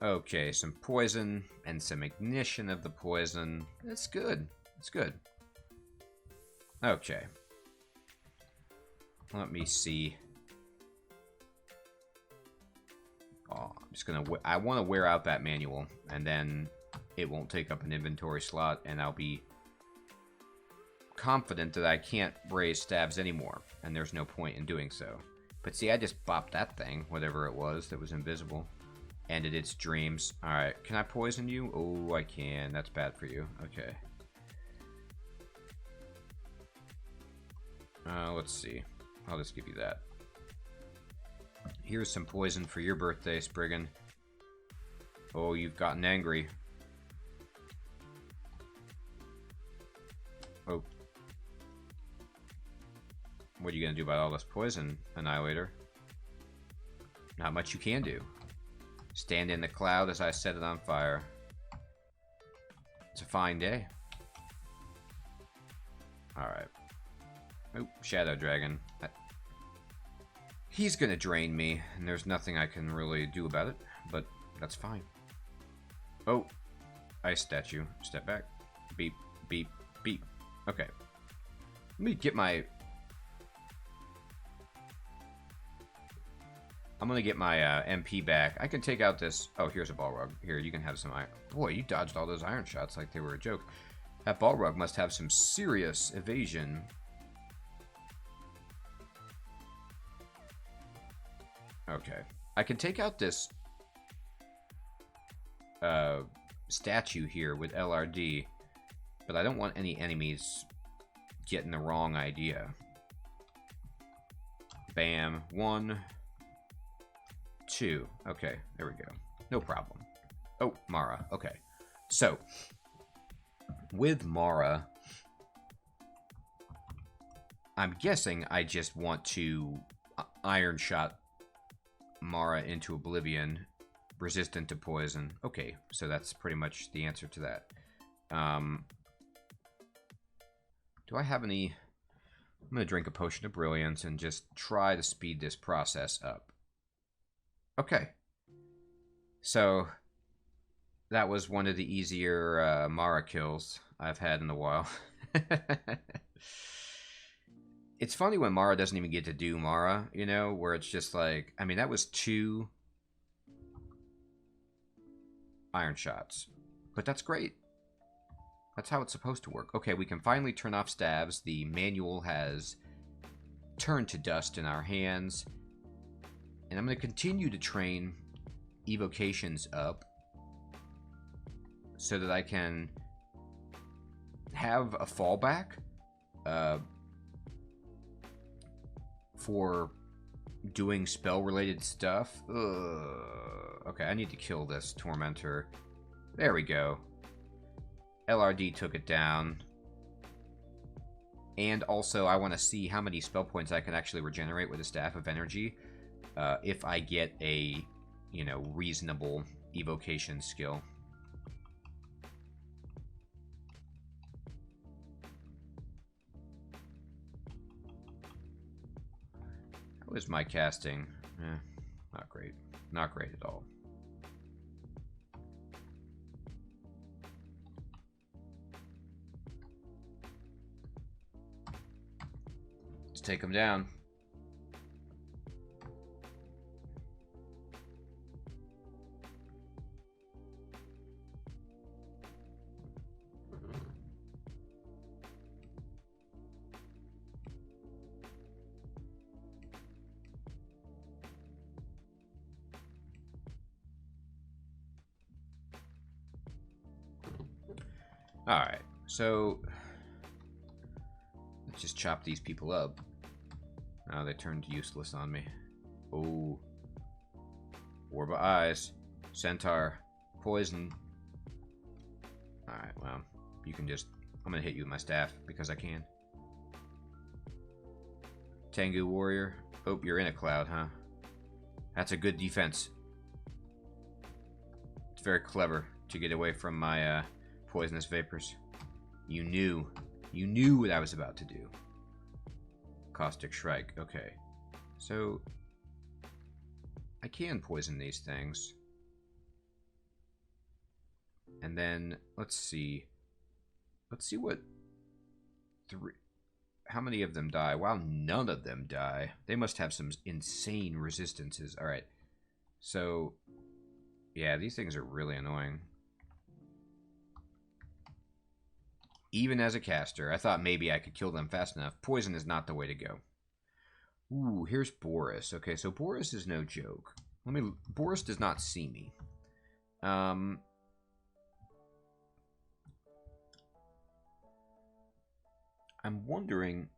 Okay, some poison and some ignition of the poison. That's good. That's good. Okay. Let me see. Oh, I'm just gonna... I want to wear out that manual, and then it won't take up an inventory slot, and I'll be confident that I can't raise stabs anymore, and there's no point in doing so. But see, I just bopped that thing, whatever it was that was invisible. Ended its dreams. Alright, can I poison you? Oh, I can. That's bad for you. Okay. Let's see. I'll just give you that. Here's some poison for your birthday, Spriggan. Oh, you've gotten angry. Oh. What are you gonna do about all this poison, Annihilator? Not much you can do. Stand in the cloud as I set it on fire. It's a fine day. Alright. Oh, Shadow Dragon. He's gonna drain me, and there's nothing I can really do about it, but that's fine. Oh, Ice Statue. Step back. Beep, beep, beep. Okay. Let me get my... I'm gonna get my MP back. I can take out this... Oh, here's a Balrog. Here, you can have some iron... Boy, you dodged all those iron shots like they were a joke. That Balrog must have some serious evasion. Okay. I can take out this statue here with LRD, but I don't want any enemies getting the wrong idea. Bam. 1, 2. Okay, there we go. No problem. Oh, Mara. Okay. So, with Mara, I'm guessing I just want to Iron Shot Mara into oblivion, resistant to poison. Okay, so that's pretty much the answer to that. Do I have any... I'm going to drink a potion of brilliance and just try to speed this process up. Okay. So, that was one of the easier Mara kills I've had in a while. It's funny when Mara doesn't even get to do Mara, you know, where it's just like... I mean, that was 2 iron shots. But that's great. That's how it's supposed to work. Okay, we can finally turn off stabs. The manual has turned to dust in our hands. And I'm going to continue to train evocations up so that I can have a fallback for doing spell-related stuff. Ugh. Okay, I need to kill this Tormentor. There we go. LRD took it down. And also, I want to see how many spell points I can actually regenerate with a Staff of Energy if I get a, you know, reasonable evocation skill. How is my casting? Not great. Not great at all. Let's take him down. Alright, so let's just chop these people up. Now they turned useless on me. Oh. Orb of Eyes. Centaur. Poison. Alright, well, you can just... I'm gonna hit you with my staff because I can. Tengu Warrior. Oh, you're in a cloud, huh? That's a good defense. It's very clever to get away from my poisonous vapors. You knew. You knew what I was about to do. Caustic Shrike. Okay. So, I can poison these things. And then, let's see. Let's see what... How many of them die? Wow, none of them die. They must have some insane resistances. Alright. So, yeah, these things are really annoying. Even as a caster, I thought maybe I could kill them fast enough. Poison is not the way to go. Ooh, here's Boris. Okay, so Boris is no joke. Boris does not see me. I'm wondering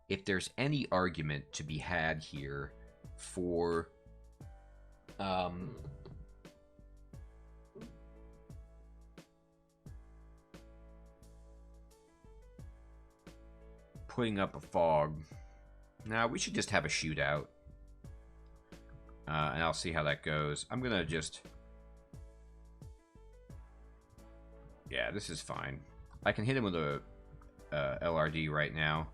if there's any argument to be had here for putting up a fog. Now, we should just have a shootout. And I'll see how that goes. I'm gonna just... Yeah, this is fine. I can hit him with a LRD right now.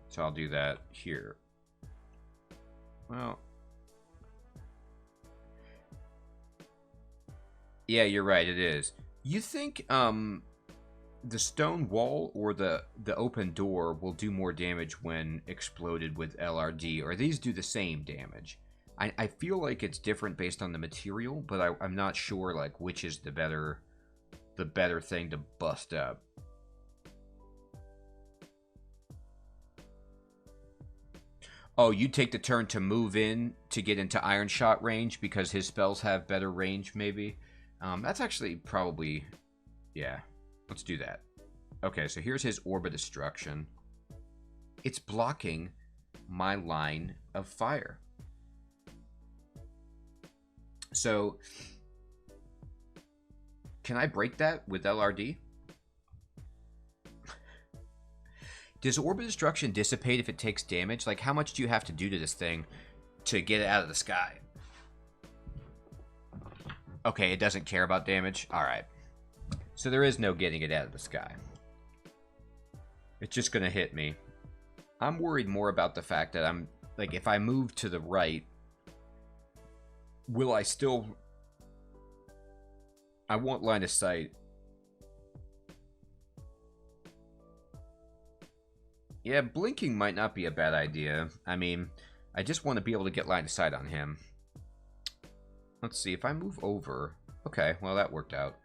So I'll do that here. Well... Yeah, you're right, it is. You think, the stone wall or the open door will do more damage when exploded with LRD, or these do the same damage? I feel like it's different based on the material, but I'm not sure like which is the better thing to bust up. Oh, you take the turn to move in to get into Iron Shot range because his spells have better range, maybe? That's actually probably... Yeah. Let's do that. Okay, so here's his Orb of Destruction. It's blocking my line of fire. So, can I break that with LRD? Does Orb of Destruction dissipate if it takes damage? Like, how much do you have to do to this thing to get it out of the sky? Okay, it doesn't care about damage? Alright. So there is no getting it out of the sky. It's just going to hit me. I'm worried more about the fact that I'm... Like, if I move to the right... Will I still... I want line of sight. Yeah, blinking might not be a bad idea. I mean, I just want to be able to get line of sight on him. Let's see, if I move over... Okay, well, that worked out.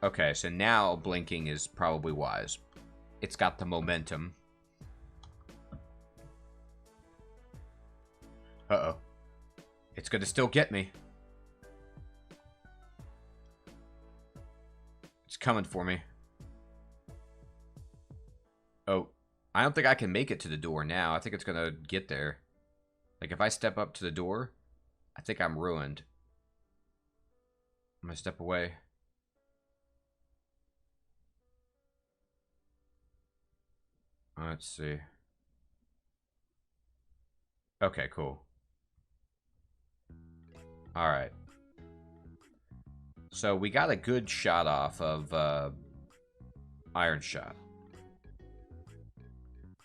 Okay, so now blinking is probably wise. It's got the momentum. Uh-oh. It's gonna still get me. It's coming for me. Oh. I don't think I can make it to the door now. I think it's gonna get there. Like, if I step up to the door, I think I'm ruined. I'm gonna step away. Let's see. Okay, cool. Alright. So, we got a good shot off of Iron Shot.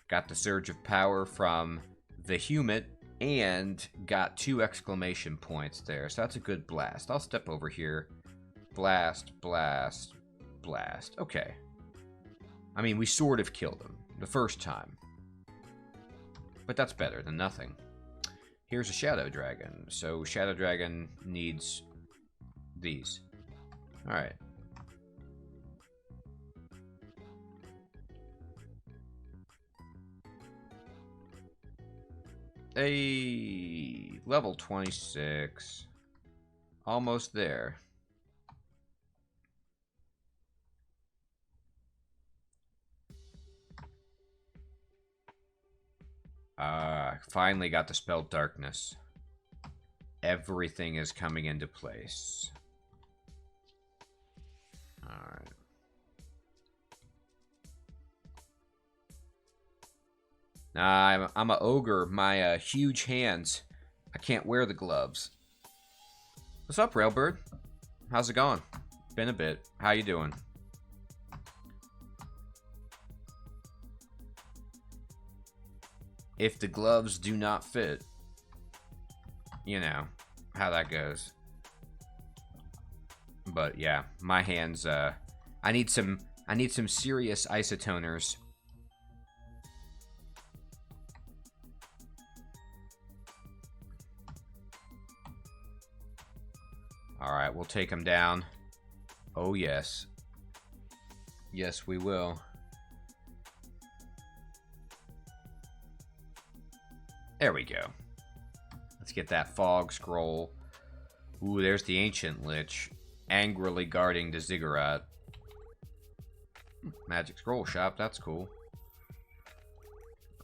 Got the Surge of Power from the Humid, and got 2 exclamation points there. So that's a good blast. I'll step over here. Blast, blast, blast. Okay. I mean, we sort of killed him the first time. But that's better than nothing. Here's a Shadow Dragon. So Shadow Dragon needs these. Alright. Hey, level 26. Almost there. Finally got the spell Darkness. Everything is coming into place. Alright. I'm a ogre. My huge hands. I can't wear the gloves. What's up, Railbird? How's it going? Been a bit. How you doing? If the gloves do not fit, you know how that goes. But yeah, my hands. I need some serious isotoners. Alright, we'll take him down. Oh, yes. Yes, we will. There we go. Let's get that fog scroll. Ooh, there's the Ancient Lich. Angrily guarding the ziggurat. Magic scroll shop, that's cool.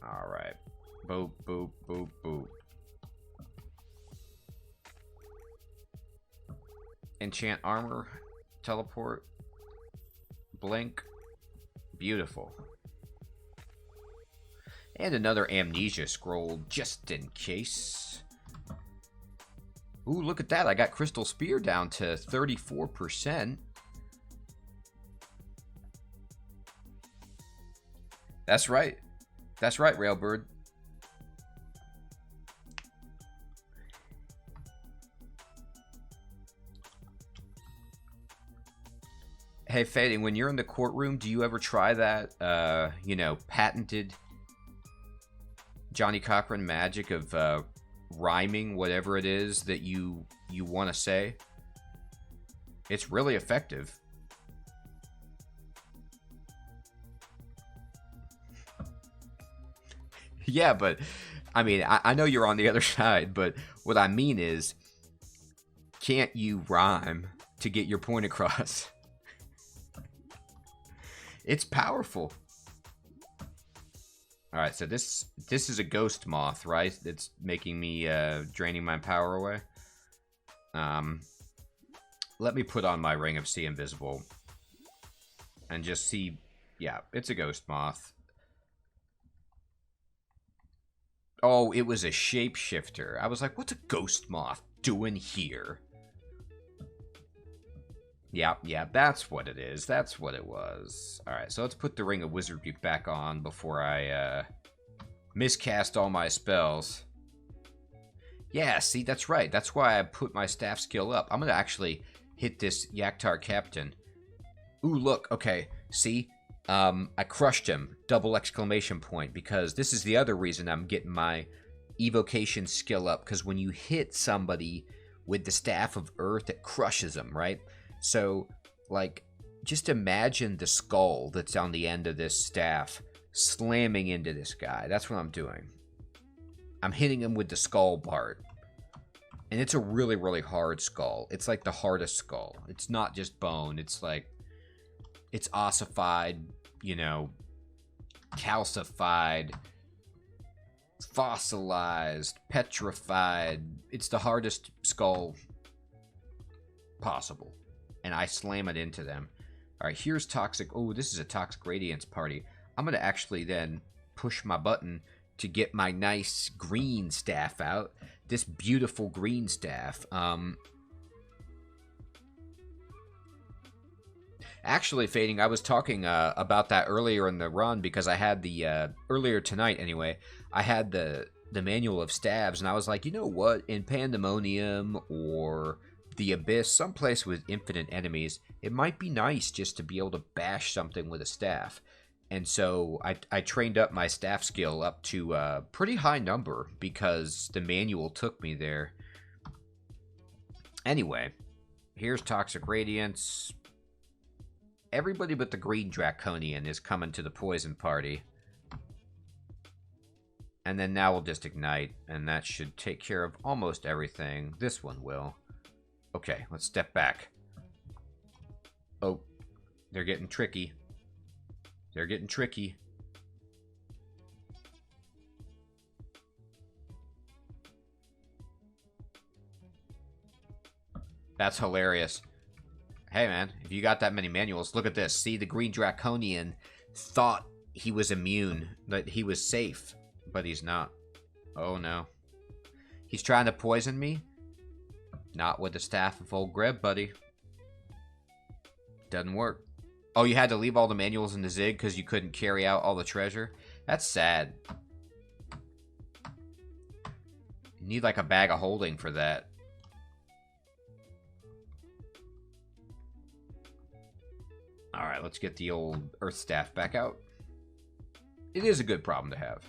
Alright. Boop, boop, boop, boop. Enchant armor, teleport, blink, beautiful. And another amnesia scroll, just in case. Ooh, look at that, I got Crystal Spear down to 34%. That's right, Railbird. Hey, Fading, when you're in the courtroom, do you ever try that, you know, patented Johnny Cochran magic of rhyming whatever it is that you want to say? It's really effective. Yeah, but, I mean, I know you're on the other side, but what I mean is, can't you rhyme to get your point across? It's powerful. Alright, so this is a ghost moth, right? It's making me, draining my power away. Let me put on my Ring of See Invisible. And just see, yeah, it's a ghost moth. Oh, it was a shapeshifter. I was like, what's a ghost moth doing here? Yeah, that's what it is. That's what it was. Alright, so let's put the Ring of Wizardry back on before I miscast all my spells. Yeah, see, that's right. That's why I put my staff skill up. I'm going to actually hit this Yaktar Captain. Ooh, look, okay, see? I crushed him, double exclamation point, because this is the other reason I'm getting my evocation skill up, because when you hit somebody with the Staff of Earth, it crushes them, right? So, like, just imagine the skull that's on the end of this staff slamming into this guy. That's what I'm doing. I'm hitting him with the skull part. And it's a really, really hard skull. It's like the hardest skull. It's not just bone. It's like, it's ossified, you know, calcified, fossilized, petrified. It's the hardest skull possible. And I slam it into them. Alright, here's Toxic. Oh, this is a Toxic Radiance party. I'm going to actually then push my button to get my nice green staff out. This beautiful green staff. Actually, Fading, I was talking about that earlier in the run because I had the, earlier tonight anyway, I had the manual of stabs, and I was like, you know what, in Pandemonium or the Abyss, someplace with infinite enemies, it might be nice just to be able to bash something with a staff. And so I trained up my staff skill up to a pretty high number because the manual took me there. Anyway, here's Toxic Radiance. Everybody but the Green Draconian is coming to the poison party. And then now we'll just ignite, and that should take care of almost everything. This one will. Okay, let's step back. Oh, they're getting tricky. They're getting tricky. That's hilarious. Hey, man, if you got that many manuals, look at this. See, the Green Draconian thought he was immune, that he was safe. But he's not. Oh, no. He's trying to poison me? Not with the Staff of Ogre, buddy. Doesn't work. Oh, you had to leave all the manuals in the Zig because you couldn't carry out all the treasure? That's sad. You need like a bag of holding for that. Alright, let's get the old Earth Staff back out. It is a good problem to have.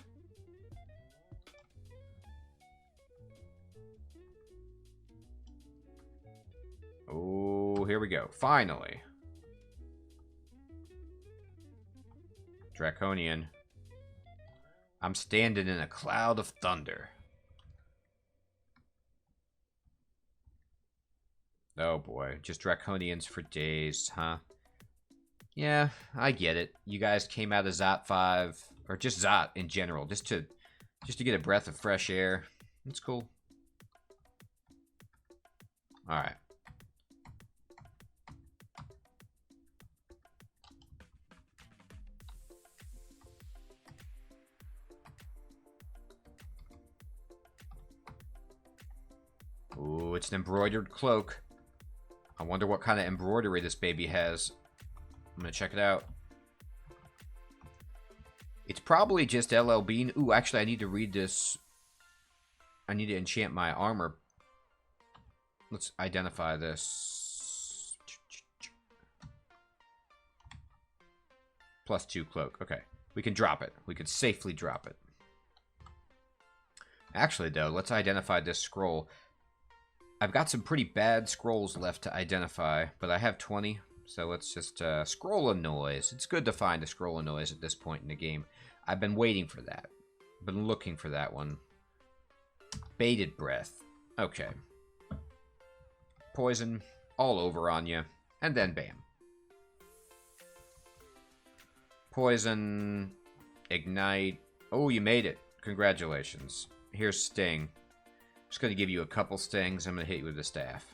Oh, here we go. Finally. Draconian. I'm standing in a cloud of thunder. Oh boy, just Draconians for days, huh? Yeah, I get it. You guys came out of Zot 5, or just Zot in general, just to get a breath of fresh air. It's cool. Alright. Ooh, it's an embroidered cloak. I wonder what kind of embroidery this baby has. I'm gonna check it out. It's probably just LL Bean. Ooh, actually, I need to read this. I need to enchant my armor. Let's identify this. +2 cloak. Okay. We can drop it. We could safely drop it. Actually, though, let's identify this scroll. I've got some pretty bad scrolls left to identify, but I have 20, so let's just scroll of noise. It's good to find a scroll of noise at this point in the game. I've been waiting for that. I've been looking for that one. Bated breath. Okay. Poison all over on you, and then bam. Poison, ignite. Oh, you made it. Congratulations. Here's Sting. Just going to give you a couple stings. I'm going to hit you with the staff.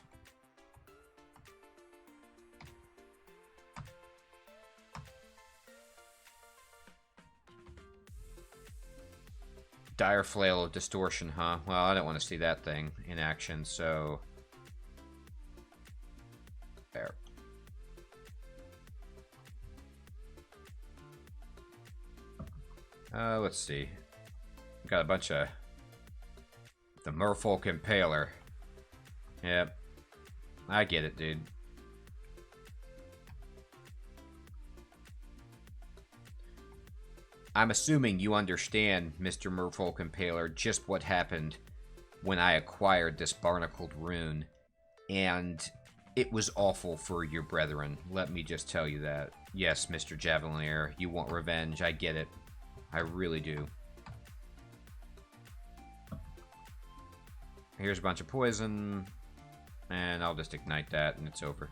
Dire Flail of Distortion, huh? Well, I don't want to see that thing in action, so... There. Let's see. Got a bunch of... The Merfolk Impaler. Yep. I get it, dude. I'm assuming you understand, Mr. Merfolk Impaler, just what happened when I acquired this Barnacled Rune. And it was awful for your brethren. Let me just tell you that. Yes, Mr. Javelier, you want revenge. I get it. I really do. Here's a bunch of poison, and I'll just ignite that, and it's over.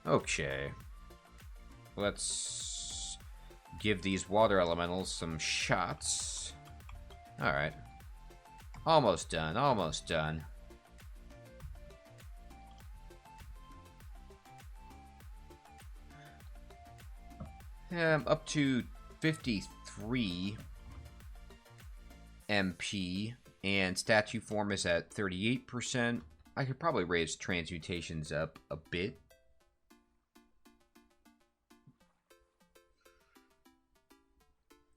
Okay. Let's give these water elementals some shots. Alright. Almost done, almost done. Up to 53 MP. And statue form is at 38%. I could probably raise transmutations up a bit.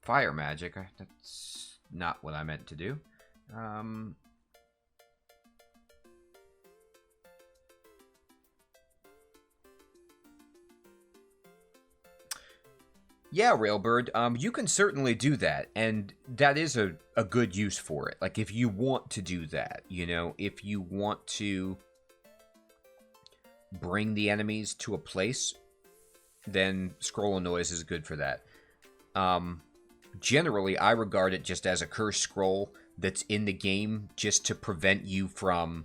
Fire magic. That's not what I meant to do. Yeah, Railbird, you can certainly do that, and that is a good use for it. Like, if you want to do that, you know, if you want to bring the enemies to a place, then Scroll of Noise is good for that. Generally, I regard it just as a cursed scroll that's in the game just to prevent you from,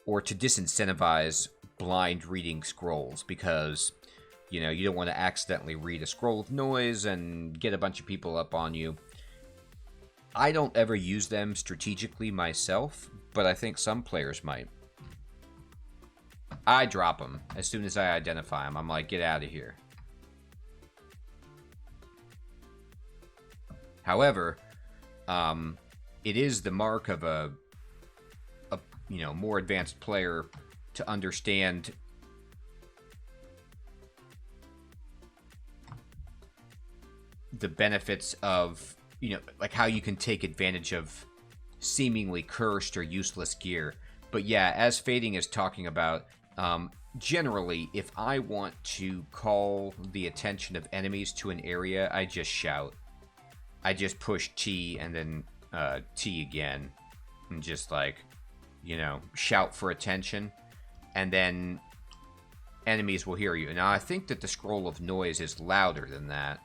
or to disincentivize blind reading scrolls, because... You know, you don't want to accidentally read a Scroll of Noise and get a bunch of people up on you. I don't ever use them strategically myself, but I think some players might. I drop them as soon as I identify them. I'm like, get out of here. However, It is the mark of a more advanced player to understand the benefits of, like how you can take advantage of seemingly cursed or useless gear. But yeah, as Fading is talking about, generally, if I want to call the attention of enemies to an area, I just shout. I just push T and then T again. And just like, shout for attention. And then enemies will hear you. Now, I think that the Scroll of Noise is louder than that.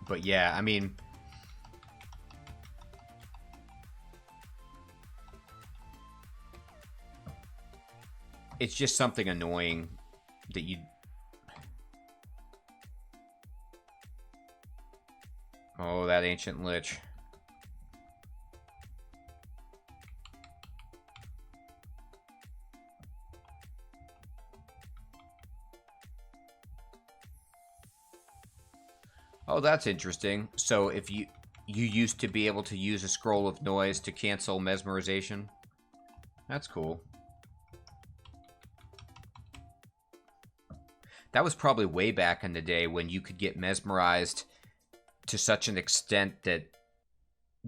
But yeah, I mean, it's just something annoying that you... Oh, that Ancient Lich. Oh, that's interesting. So if you used to be able to use a Scroll of Noise to cancel mesmerization? That's cool. That was probably way back in the day when you could get mesmerized to such an extent that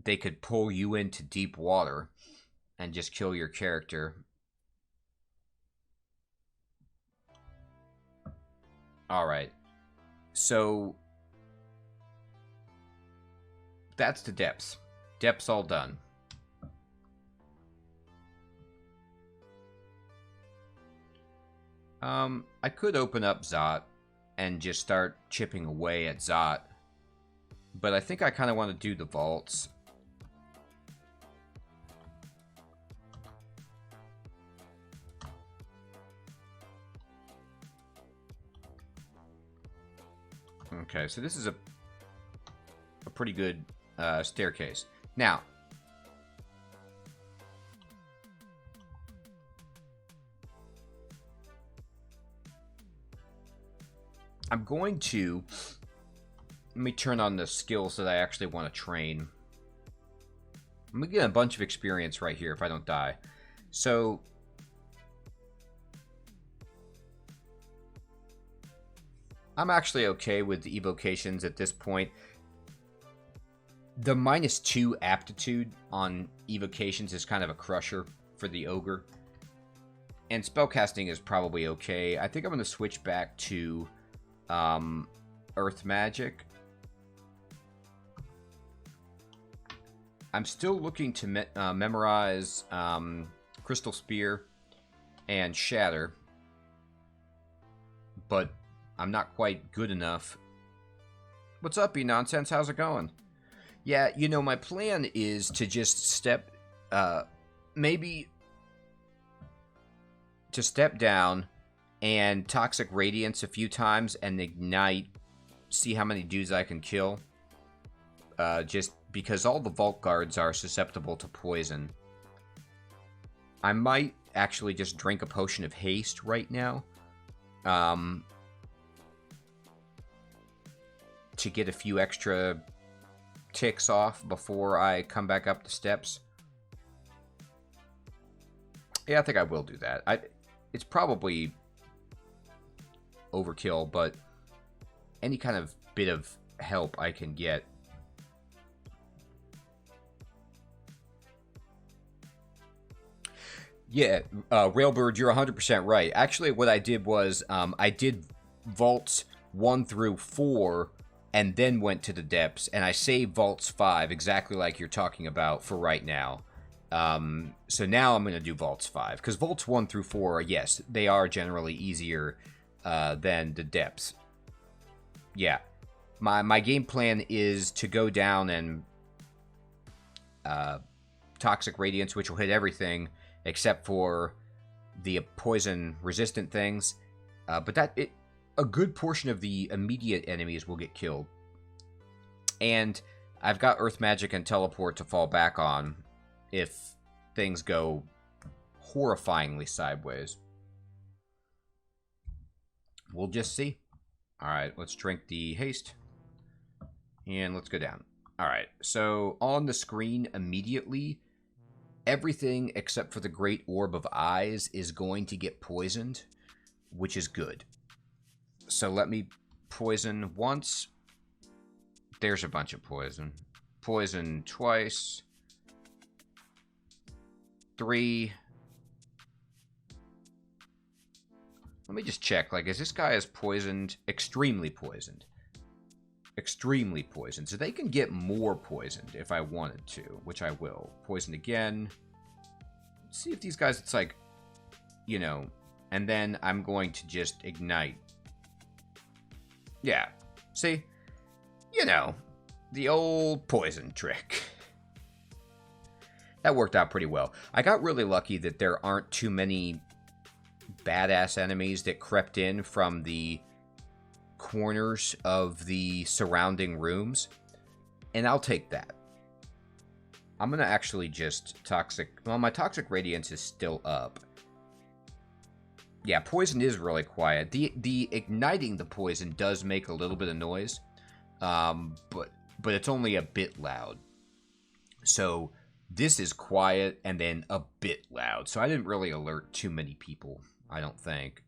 they could pull you into deep water and just kill your character. Alright. So that's the depths. Depths all done. I could open up Zot and just start chipping away at Zot. But I think I kind of want to do the vaults. Okay, so this is a pretty good staircase. Now, I'm going to... Let me turn on the skills that I actually want to train. I'm going to get a bunch of experience right here if I don't die. So... I'm actually okay with the evocations at this point. The -2 aptitude on evocations is kind of a crusher for the Ogre. And spellcasting is probably okay. I think I'm going to switch back to Earth Magic. I'm still looking to memorize Crystal Spear and Shatter. But I'm not quite good enough. What's up, E-Nonsense? How's it going? Yeah, my plan is to just step... maybe... to step down and Toxic Radiance a few times and ignite, see how many dudes I can kill. Just because all the Vault Guards are susceptible to poison. I might actually just drink a Potion of Haste right now. To get a few extra ticks off before I come back up the steps. Yeah, I think I will do that. It's probably overkill, but any kind of bit of help I can get. Yeah, Railbird, you're 100% right. Actually, what I did was I did vaults 1 through 4 and then went to the depths, and I saved vaults 5 exactly like you're talking about for right now. So now I'm going to do vaults 5, because vaults 1 through 4, yes, they are generally easier than the depths. Yeah, my game plan is to go down and Toxic Radiance, which will hit everything except for the poison-resistant things. But a good portion of the immediate enemies will get killed. And I've got Earth Magic and Teleport to fall back on if things go horrifyingly sideways. We'll just see. All right, let's drink the haste. And let's go down. All right, so on the screen immediately, everything except for the Great Orb of Eyes is going to get poisoned, which is good. So let me poison once. There's a bunch of poison. Poison twice. 3. Let me just check. Like, is this guy is poisoned? Extremely poisoned. Extremely poisoned. So they can get more poisoned if I wanted to, which I will. Poisoned again. Let's see if these guys, it's like, you know, and then I'm going to just ignite. Yeah. See? You know, the old poison trick. That worked out pretty well. I got really lucky that there aren't too many badass enemies that crept in from the corners of the surrounding rooms, and I'll take that. I'm gonna actually just toxic. Well, my toxic radiance is still up. Yeah, poison is really quiet. The igniting the poison does make a little bit of noise, but it's only a bit loud. So this is quiet and then a bit loud. So I didn't really alert too many people, I don't think.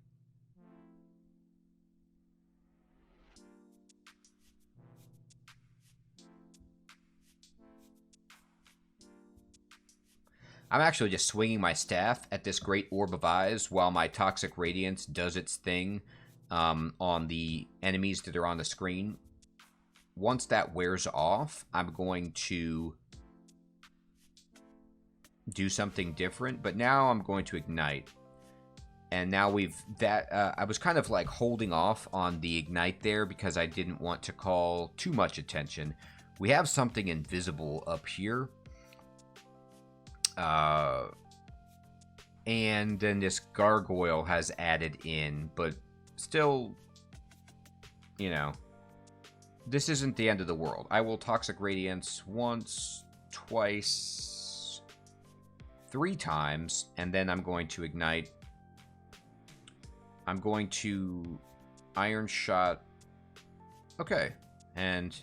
I'm actually just swinging my staff at this Great Orb of Eyes while my Toxic Radiance does its thing on the enemies that are on the screen. Once that wears off, I'm going to do something different, but now I'm going to ignite. And now I was kind of like holding off on the ignite there because I didn't want to call too much attention. We have something invisible up here. And then this gargoyle has added in, but still, you know, this isn't the end of the world. I will Toxic Radiance once, twice, 3 times, and then I'm going to ignite. I'm going to Iron Shot. Okay, and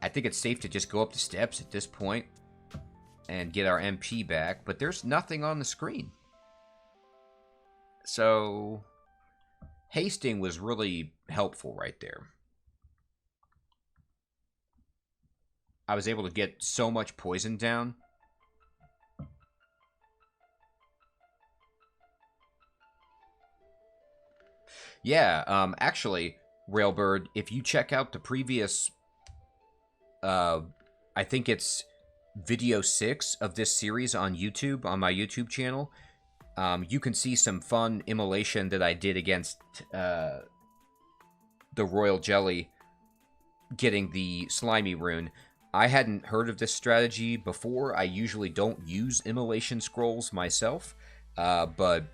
I think it's safe to just go up the steps at this point and get our MP back, but there's nothing on the screen. So hasting was really helpful right there. I was able to get so much poison down. Yeah, actually, Railbird, if you check out the previous, I think it's video 6 of this series on YouTube, on my YouTube channel, you can see some fun immolation that I did against the Royal Jelly, getting the Slimy Rune. I hadn't heard of this strategy before. I usually don't use immolation scrolls myself, but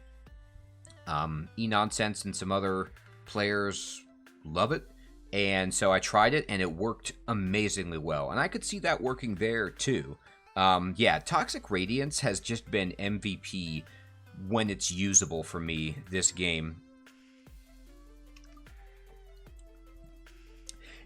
E-Nonsense and some other players love it. And so I tried it, and it worked amazingly well. And I could see that working there, too. Yeah, Toxic Radiance has just been MVP when it's usable for me this game.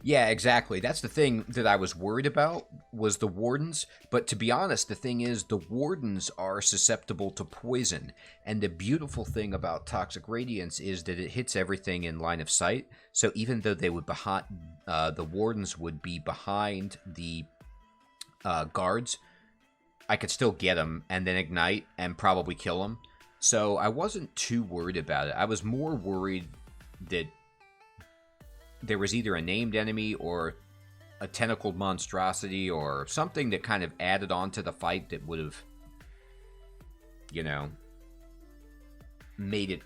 Yeah, exactly. That's the thing that I was worried about, was the Wardens. But to be honest, the thing is, the Wardens are susceptible to poison. And the beautiful thing about Toxic Radiance is that it hits everything in line of sight. So even though they would the Wardens would be behind the guards, I could still get them and then ignite and probably kill them. So I wasn't too worried about it. I was more worried that there was either a named enemy or a tentacled monstrosity or something that kind of added on to the fight that would have, you know, made it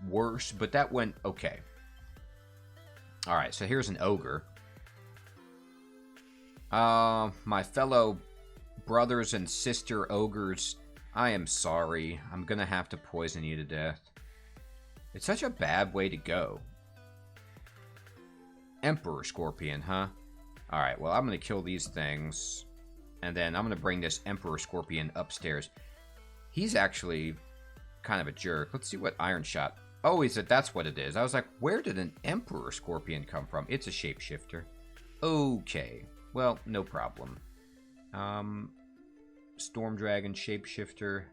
worse. But that went okay. Alright, so here's an ogre. My fellow brothers and sister ogres, I am sorry. I'm gonna have to poison you to death. It's such a bad way to go. Emperor Scorpion, huh? Alright, well, I'm going to kill these things. And then I'm going to bring this Emperor Scorpion upstairs. He's actually kind of a jerk. Let's see what Iron Shot. Oh, is it? That's what it is. I was like, where did an Emperor Scorpion come from? It's a shapeshifter. Okay. Well, no problem. Storm Dragon shapeshifter.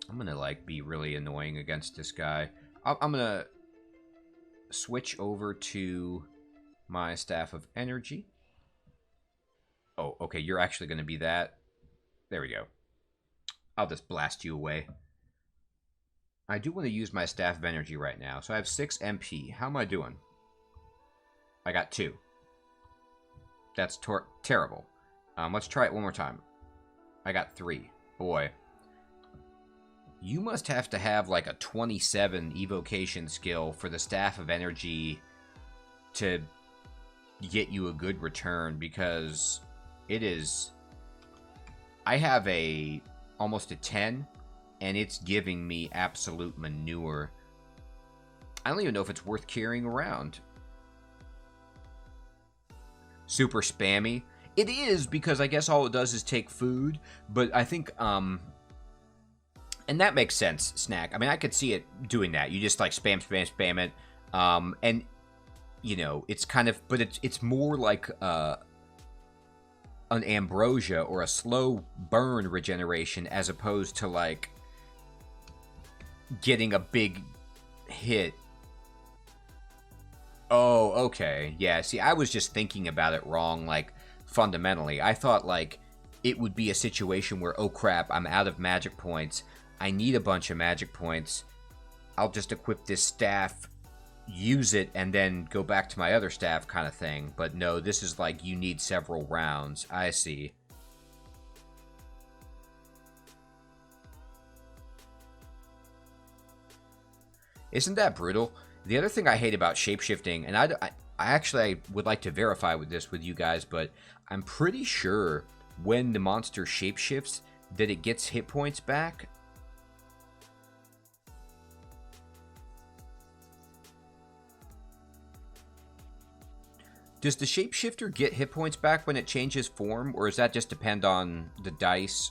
I'm gonna, like, be really annoying against this guy. I'm gonna switch over to my Staff of Energy. Oh, okay, you're actually gonna be that. There we go. I'll just blast you away. I do want to use my Staff of Energy right now. So I have 6 MP. How am I doing? I got 2. That's terrible. Let's try it one more time. I got 3. Boy. You must have to have like a 27 evocation skill for the Staff of Energy to get you a good return, because it is... I have almost a 10, and it's giving me absolute manure. I don't even know if it's worth carrying around. Super spammy. It is, because I guess all it does is take food, but I think, and that makes sense, Snack. I mean, I could see it doing that. You just, like, spam it. And, you know, it's kind of... But it's more like an ambrosia or a slow burn regeneration, as opposed to, like, getting a big hit. Oh, okay. Yeah, see, I was just thinking about it wrong, like, fundamentally. I thought, like, it would be a situation where, oh, crap, I'm out of magic points. I need a bunch of magic points. I'll just equip this staff, use it, and then go back to my other staff kind of thing. But no, this is like you need several rounds. I see. Isn't that brutal? The other thing I hate about shapeshifting, and I actually would like to verify with this with you guys, but I'm pretty sure when the monster shapeshifts that it gets hit points back. Does the shapeshifter get hit points back when it changes form, or does that just depend on the dice?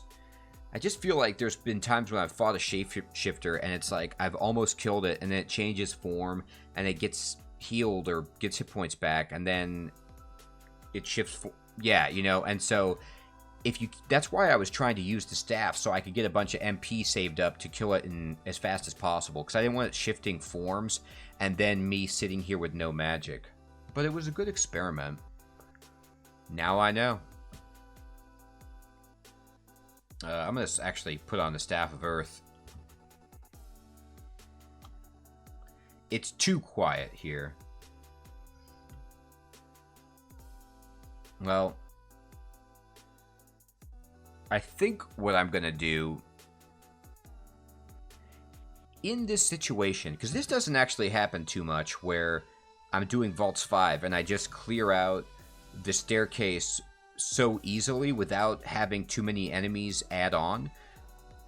I just feel like there's been times when I've fought a shapeshifter and it's like I've almost killed it, and then it changes form and it gets healed or gets hit points back, and then it shifts. Yeah, you know, and so that's why I was trying to use the staff, so I could get a bunch of MP saved up to kill it in as fast as possible, because I didn't want it shifting forms and then me sitting here with no magic. But it was a good experiment. Now I know. I'm going to actually put on the Staff of Earth. It's too quiet here. Well, I think what I'm going to do in this situation, because this doesn't actually happen too much, where I'm doing Vaults 5 and I just clear out the staircase so easily without having too many enemies add on.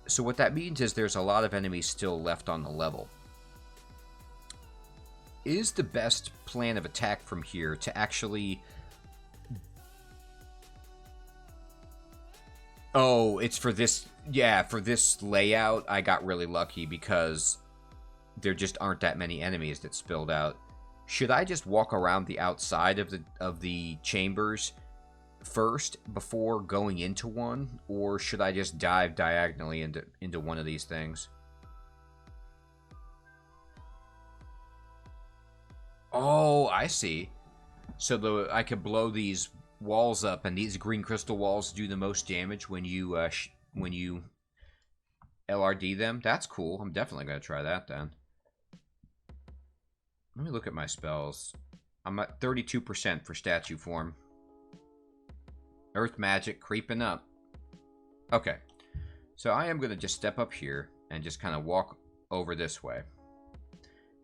So what that means is there's a lot of enemies still left on the level. Is the best plan of attack from here to actually... Oh, it's for this... Yeah, for this layout, I got really lucky because there just aren't that many enemies that spilled out. Should I just walk around the outside of the chambers first before going into one, or should I just dive diagonally into one of these things? Oh, I see. So I could blow these walls up, and these green crystal walls do the most damage when you LRD them. That's cool. I'm definitely gonna try that then. Let me look at my spells. I'm at 32% for statue form. Earth magic creeping up. Okay. So I am going to just step up here and just kind of walk over this way.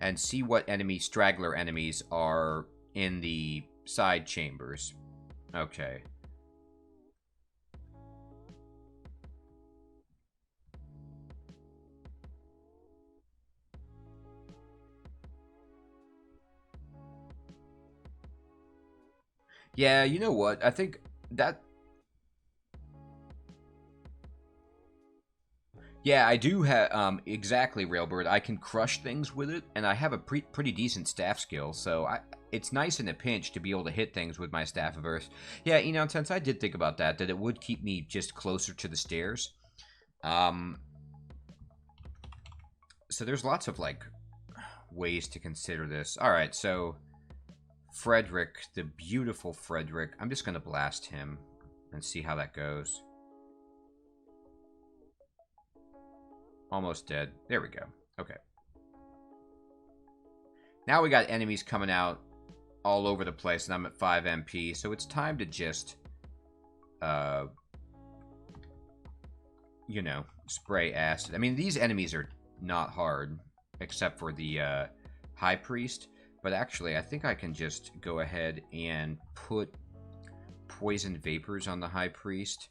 And see what straggler enemies are in the side chambers. Okay. Yeah, you know what? I think that... Yeah, I do have, exactly, Railbird. I can crush things with it, and I have a pretty decent staff skill, so it's nice in a pinch to be able to hit things with my Staff of Earth. Yeah, you know, since I did think about that it would keep me just closer to the stairs. So there's lots of, like, ways to consider this. Alright, so Frederick, the beautiful Frederick. I'm just going to blast him and see how that goes. Almost dead. There we go. Okay. Now we got enemies coming out all over the place, and I'm at 5 MP, so it's time to just, you know, spray acid. I mean, these enemies are not hard, except for the High Priest, but actually, I think I can just go ahead and put Poison Vapors on the High Priest.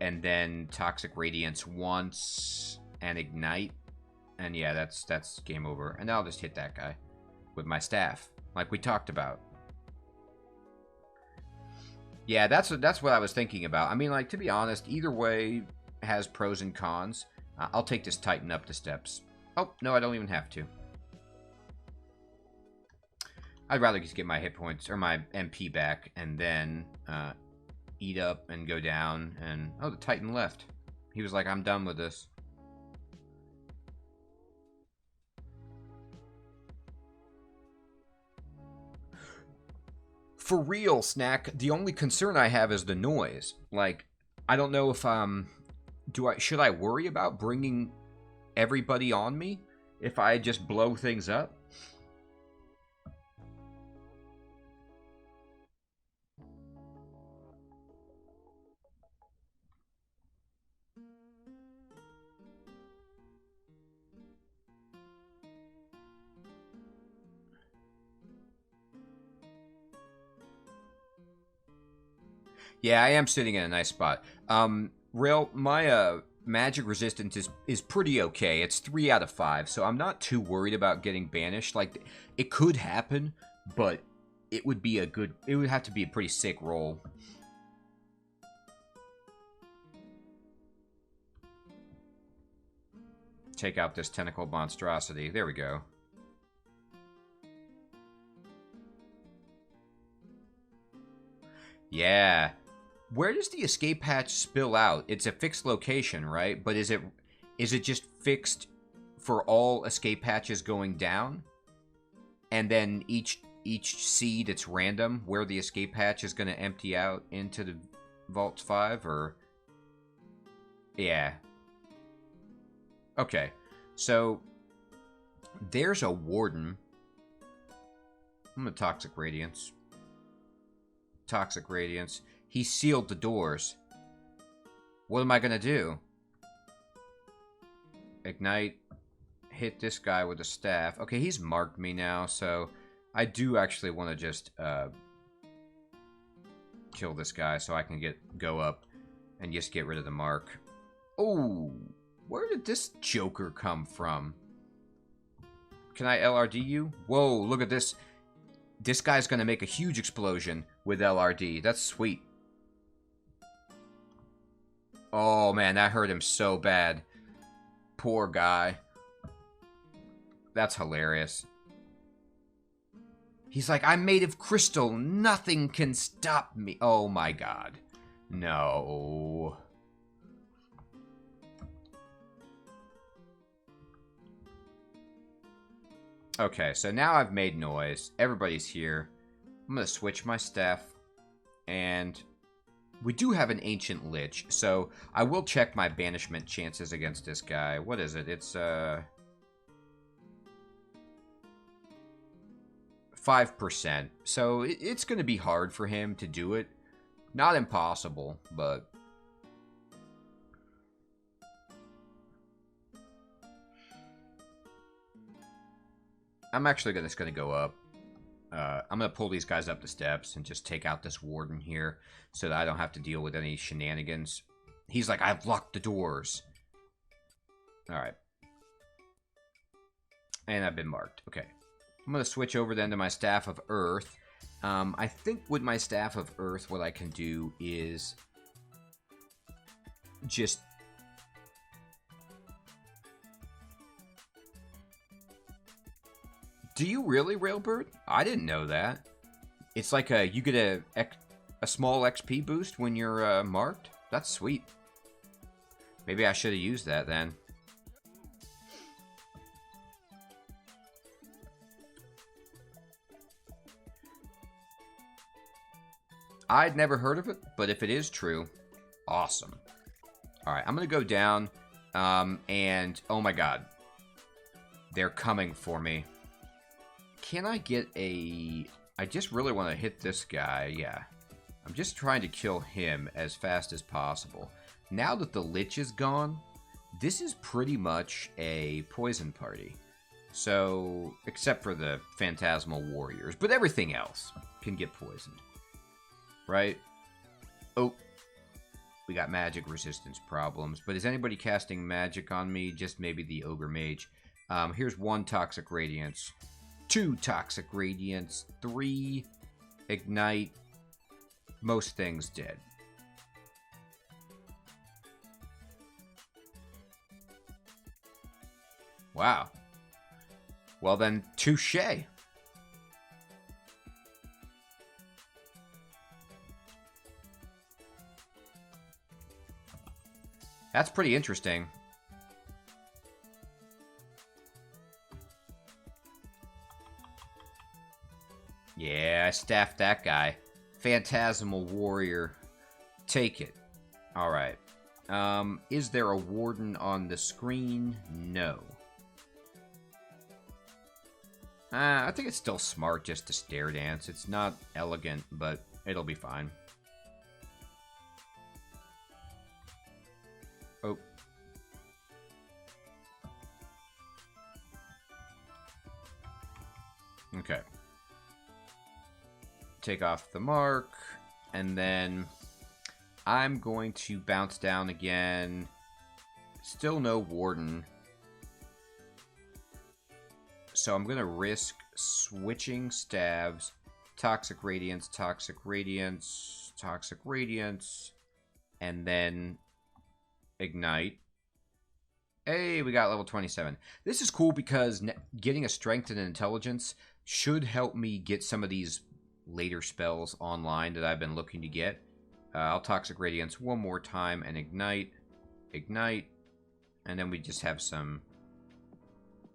And then Toxic Radiance once, and Ignite. And yeah, that's game over. And I'll just hit that guy with my staff, like we talked about. Yeah, that's what I was thinking about. I mean, like, to be honest, either way has pros and cons. I'll take this Titan up the steps. Oh, no, I don't even have to. I'd rather just get my hit points, or my MP back, and then eat up and go down. And, oh, the Titan left. He was like, I'm done with this. For real, Snack, the only concern I have is the noise. Like, I don't know if, should I worry about bringing everybody on me if I just blow things up? Yeah, I am sitting in a nice spot. Rail, my magic resistance is pretty okay. It's 3 out of 5, so I'm not too worried about getting banished. Like, it could happen, but it would be it would have to be a pretty sick roll. Take out this tentacle monstrosity. There we go. Yeah. Where does the escape hatch spill out? It's a fixed location, right? But is it just fixed for all escape hatches going down? And then each seed, it's random where the escape hatch is going to empty out into the Vault 5, or... Yeah. Okay. So, there's a Warden. I'm going to Toxic Radiance. Toxic Radiance. He sealed the doors. What am I gonna do? Ignite. Hit this guy with a staff. Okay, he's marked me now, so I do actually want to just kill this guy so I can go up and just get rid of the mark. Oh, where did this Joker come from? Can I LRD you? Whoa, look at this. This guy's gonna make a huge explosion with LRD. That's sweet. Oh, man, that hurt him so bad. Poor guy. That's hilarious. He's like, I'm made of crystal. Nothing can stop me. Oh, my God. No. Okay, so now I've made noise. Everybody's here. I'm going to switch my staff. And... we do have an Ancient Lich, so I will check my banishment chances against this guy. What is it? It's, 5%. So it's going to be hard for him to do it. Not impossible, but... I'm actually just going to go up. I'm going to pull these guys up the steps and just take out this Warden here so that I don't have to deal with any shenanigans. He's like, I've locked the doors. Alright. And I've been marked. Okay. I'm going to switch over then to my Staff of Earth. I think with my Staff of Earth, what I can do is just... Do you really, Railbird? I didn't know that. It's like you get a small XP boost when you're marked? That's sweet. Maybe I should have used that then. I'd never heard of it, but if it is true, awesome. Alright, I'm going to go down, and oh my god. They're coming for me. Can I get a... I just really want to hit this guy, yeah. I'm just trying to kill him as fast as possible. Now that the Lich is gone, this is pretty much a poison party. So, except for the Phantasmal Warriors, but everything else can get poisoned. Right? Oh, we got magic resistance problems. But is anybody casting magic on me? Just maybe the Ogre Mage. Here's 1 Toxic Radiance. 2 Toxic Radiance. 3 Ignite. Most things dead. Wow. Well then, touche. That's pretty interesting. Yeah, I staffed that guy. Phantasmal Warrior. Take it. Alright. Is there a Warden on the screen? No. I think it's still smart just to stare dance. It's not elegant, but it'll be fine. Oh. Okay. Take off the mark, and then I'm going to bounce down again. Still no Warden. So I'm going to risk switching stabs. Toxic Radiance, Toxic Radiance, Toxic Radiance, and then Ignite. Hey, we got level 27. This is cool because getting a Strength and Intelligence should help me get some of these later spells online that I've been looking to get. I'll Toxic Radiance one more time and Ignite. Ignite. And then we just have some...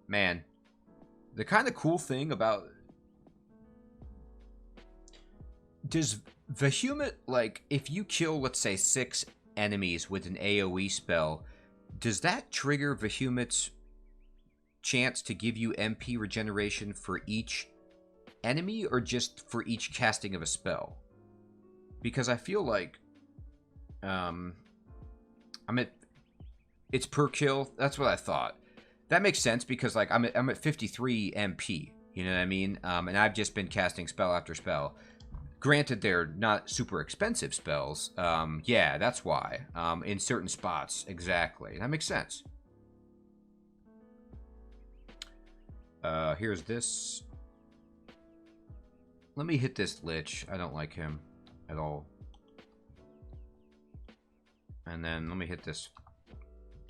Man. The kind of cool thing about... Does Vehement, like, if you kill, let's say, 6 enemies with an AoE spell, does that trigger Vehement's chance to give you MP regeneration for each enemy, or just for each casting of a spell? Because I feel like it's per kill. That's what I thought. That makes sense because like I'm at 53 MP, you know what I mean? And I've just been casting spell after spell. Granted, they're not super expensive spells. Yeah, that's why. In certain spots, exactly. That makes sense. Here's this. Let me hit this Lich. I don't like him at all. And then let me hit this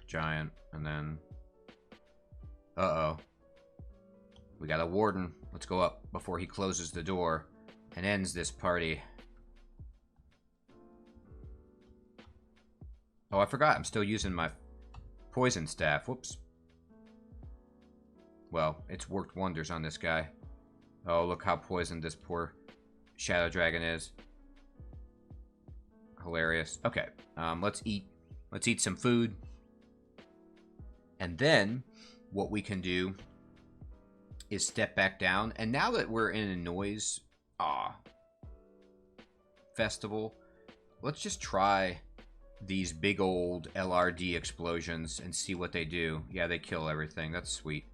Giant. And then... Uh-oh. We got a Warden. Let's go up before he closes the door and ends this party. Oh, I forgot. I'm still using my poison staff. Whoops. Well, it's worked wonders on this guy. Oh, look how poisoned this poor Shadow Dragon is. Hilarious. Okay, let's eat. Let's eat some food. And then, what we can do is step back down. And now that we're in a noise festival, let's just try these big old LRD explosions and see what they do. Yeah, they kill everything. That's sweet.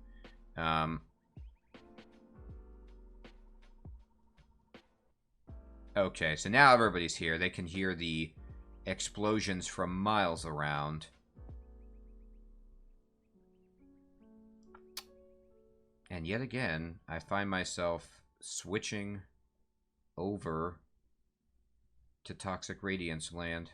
Okay, so now everybody's here. They can hear the explosions from miles around. And yet again, I find myself switching over to Toxic Radiance land.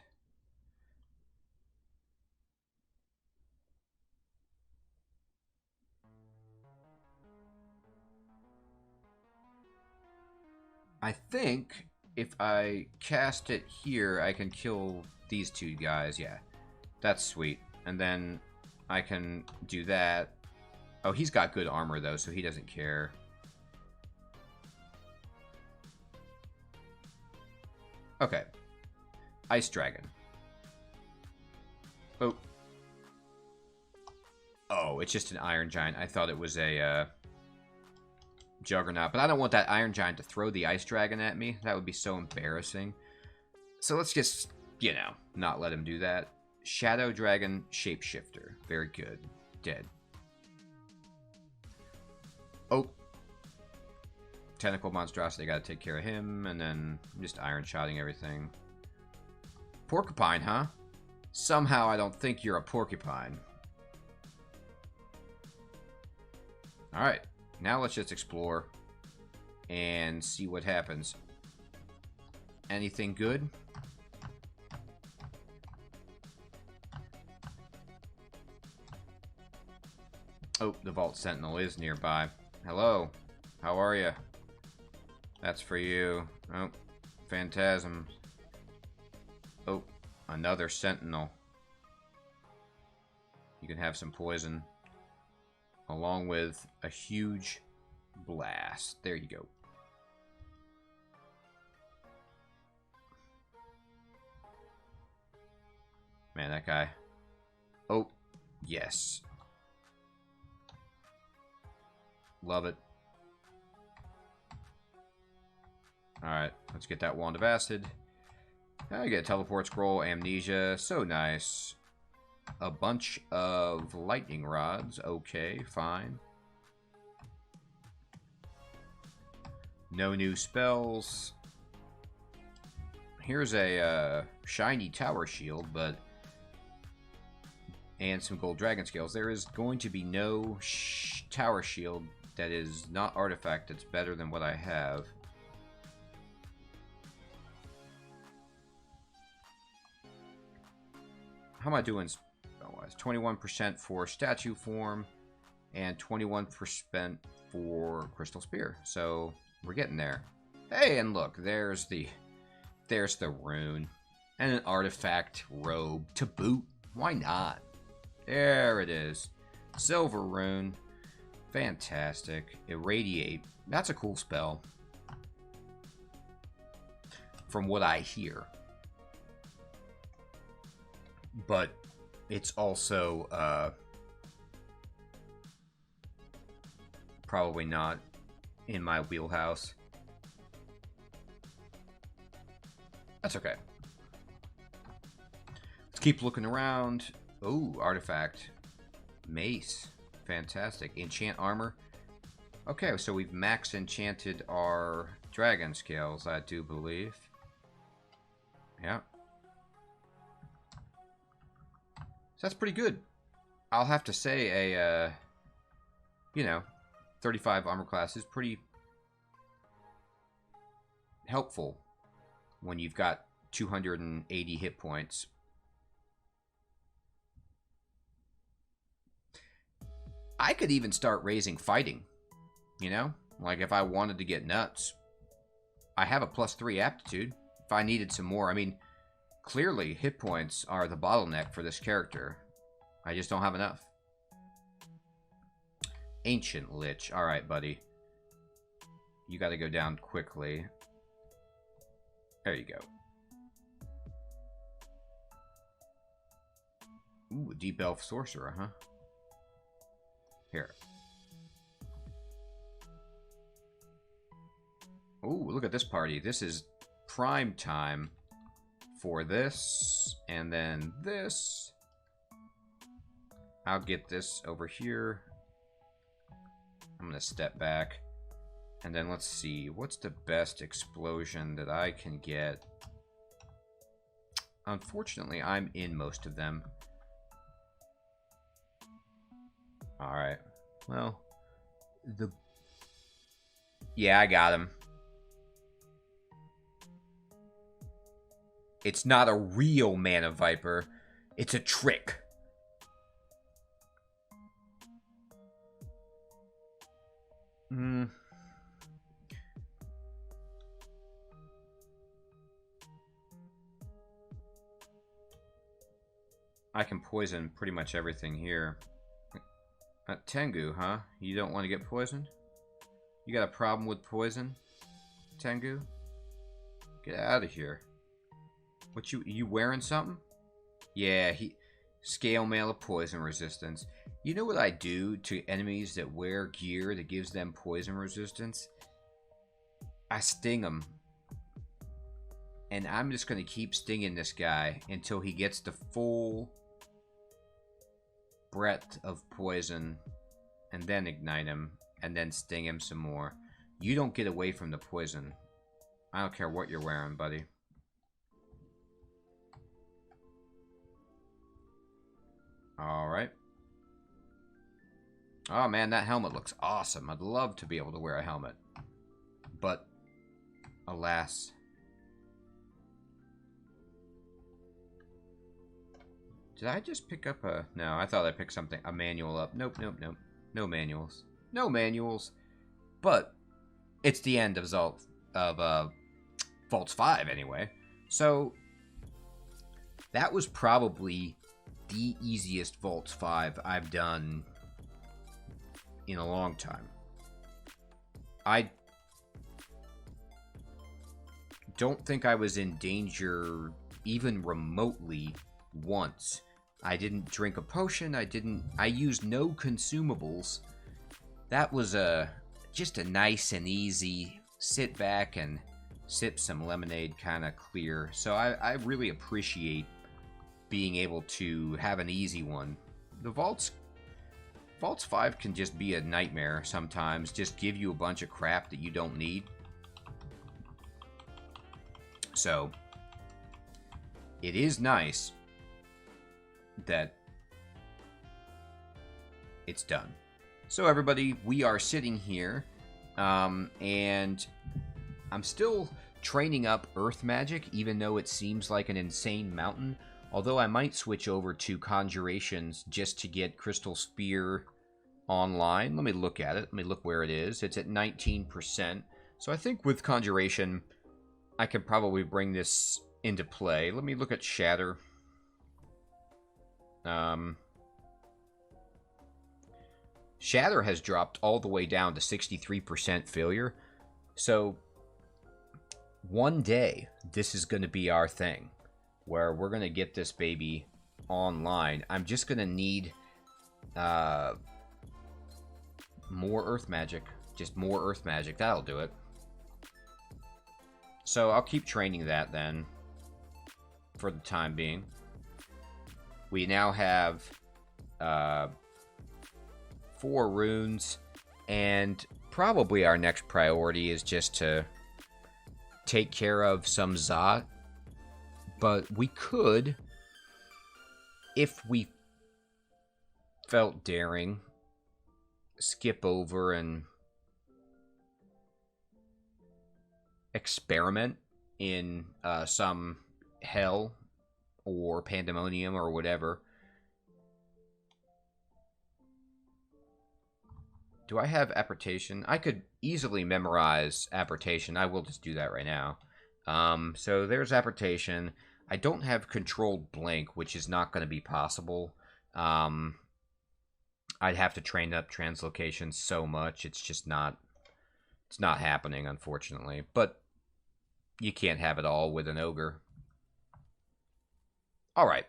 I think if I cast it here, I can kill these two guys. Yeah, that's sweet. And then I can do that. Oh, he's got good armor, though, so he doesn't care. Okay. Ice Dragon. Oh. Oh, it's just an Iron Giant. I thought it was a Juggernaut. But I don't want that Iron Giant to throw the Ice Dragon at me. That would be so embarrassing. So let's just, you know, not let him do that. Shadow Dragon Shapeshifter. Very good. Dead. Oh. Tentacle Monstrosity. Gotta take care of him. And then just Iron Shotting everything. Porcupine, huh? Somehow I don't think you're a porcupine. Alright. Now let's just explore. And see what happens. Anything good? Oh, the Vault Sentinel is nearby. Hello. How are you? That's for you. Oh, Phantasm. Oh, another Sentinel. You can have some poison. Along with a huge blast. There you go. Man, that guy. Oh, yes. Love it. Alright, let's get that Wand of Acid. I get a Teleport Scroll, Amnesia. So nice. A bunch of Lightning Rods. Okay, fine. No new spells. Here's a shiny Tower Shield, but... and some Gold Dragon Scales. There is going to be no Tower Shield that is not artifact that's better than what I have. How am I doing spell-wise? 21% for statue form and 21% for Crystal Spear. So we're getting there. Hey, and look, there's the rune and an artifact robe to boot. Why not? There it is. Silver Rune. Fantastic. Irradiate. That's a cool spell. From what I hear. But it's also probably not in my wheelhouse. That's okay. Let's keep looking around. Oh, artifact. Mace. Fantastic. Enchant armor. Okay, so we've max enchanted our dragon scales, I do believe. Yeah. So that's pretty good. I'll have to say a, you know, 35 armor class is pretty helpful when you've got 280 hit points. I could even start raising fighting, you know? Like if I wanted to get nuts. I have a +3 aptitude. If I needed some more, I mean, clearly hit points are the bottleneck for this character. I just don't have enough. Ancient Lich. Alright, buddy. You gotta go down quickly. There you go. Ooh, Deep Elf Sorcerer, huh? Here. Ooh, look at this party. This is prime time for this. And then this. I'll get this over here. I'm going to step back. And then let's see. What's the best explosion that I can get? Unfortunately, I'm in most of them. Alright. Well. Yeah, I got him. It's not a real Mana Viper. It's a trick. I can poison pretty much everything here. Tengu, huh? You don't want to get poisoned? You got a problem with poison, Tengu? Get out of here. What you wearing something? Yeah, scale mail of poison resistance. You know what I do to enemies that wear gear that gives them poison resistance? I sting them. And I'm just going to keep stinging this guy until he gets the full breadth of poison, and then ignite him, and then sting him some more. You don't get away from the poison. I don't care what you're wearing, buddy. Alright. Oh man, that helmet looks awesome. I'd love to be able to wear a helmet. But, alas. Did I just pick up a... No, I thought I picked something, a manual up. Nope, nope, nope. No manuals. No manuals. But, it's the end of Vaults 5 anyway. So, that was probably the easiest Vaults 5 I've done in a long time. I don't think I was in danger even remotely once. I didn't drink a potion. I used no consumables. That was just a nice and easy sit back and sip some lemonade kind of clear. So I really appreciate being able to have an easy one. The Vaults 5 can just be a nightmare sometimes. Just give you a bunch of crap that you don't need. So, it is nice that it's done. So everybody, we are sitting here, and I'm still training up Earth Magic, even though it seems like an insane mountain. Although I might switch over to Conjurations just to get Crystal Spear online. Let me look at it. Let me look where it is. It's at 19%. So I think with Conjuration, I can probably bring this into play. Let me look at Shatter. Shatter has dropped all the way down to 63% failure. So one day, this is going to be our thing, where we're going to get this baby online. I'm just going to need more Earth Magic. Just more Earth Magic. That'll do it. So I'll keep training that then, for the time being. We now have 4 runes, and probably our next priority is just to take care of some Zot. But we could, if we felt daring, skip over and experiment in some hell or pandemonium or whatever. Do I have apportation? I could easily memorize apportation. I will just do that right now. So there's apportation. I don't have controlled blink, which is not going to be possible. I'd have to train up translocation so much. It's just not... It's not happening, unfortunately. But you can't have it all with an ogre. Alright.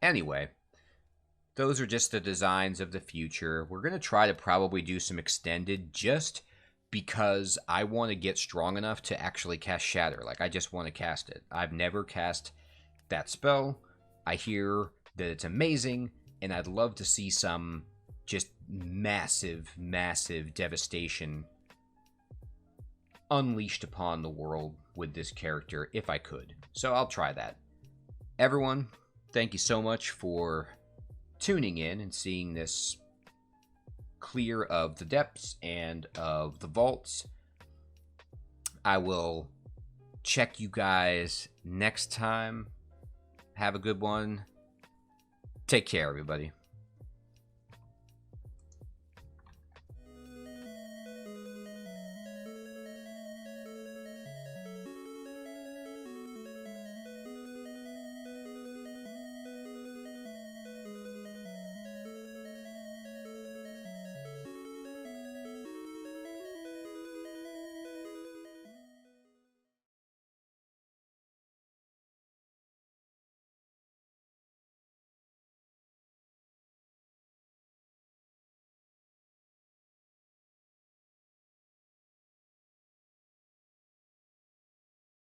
Anyway. Those are just the designs of the future. We're going to try to probably do some extended just because I want to get strong enough to actually cast Shatter. Like, I just want to cast it. I've never cast that spell. I hear that it's amazing, and I'd love to see some just massive, massive devastation unleashed upon the world with this character if I could. So I'll try that. Everyone, thank you so much for tuning in and seeing this clear of the depths and of the vaults. I will check you guys next time. Have a good one. Take care, everybody.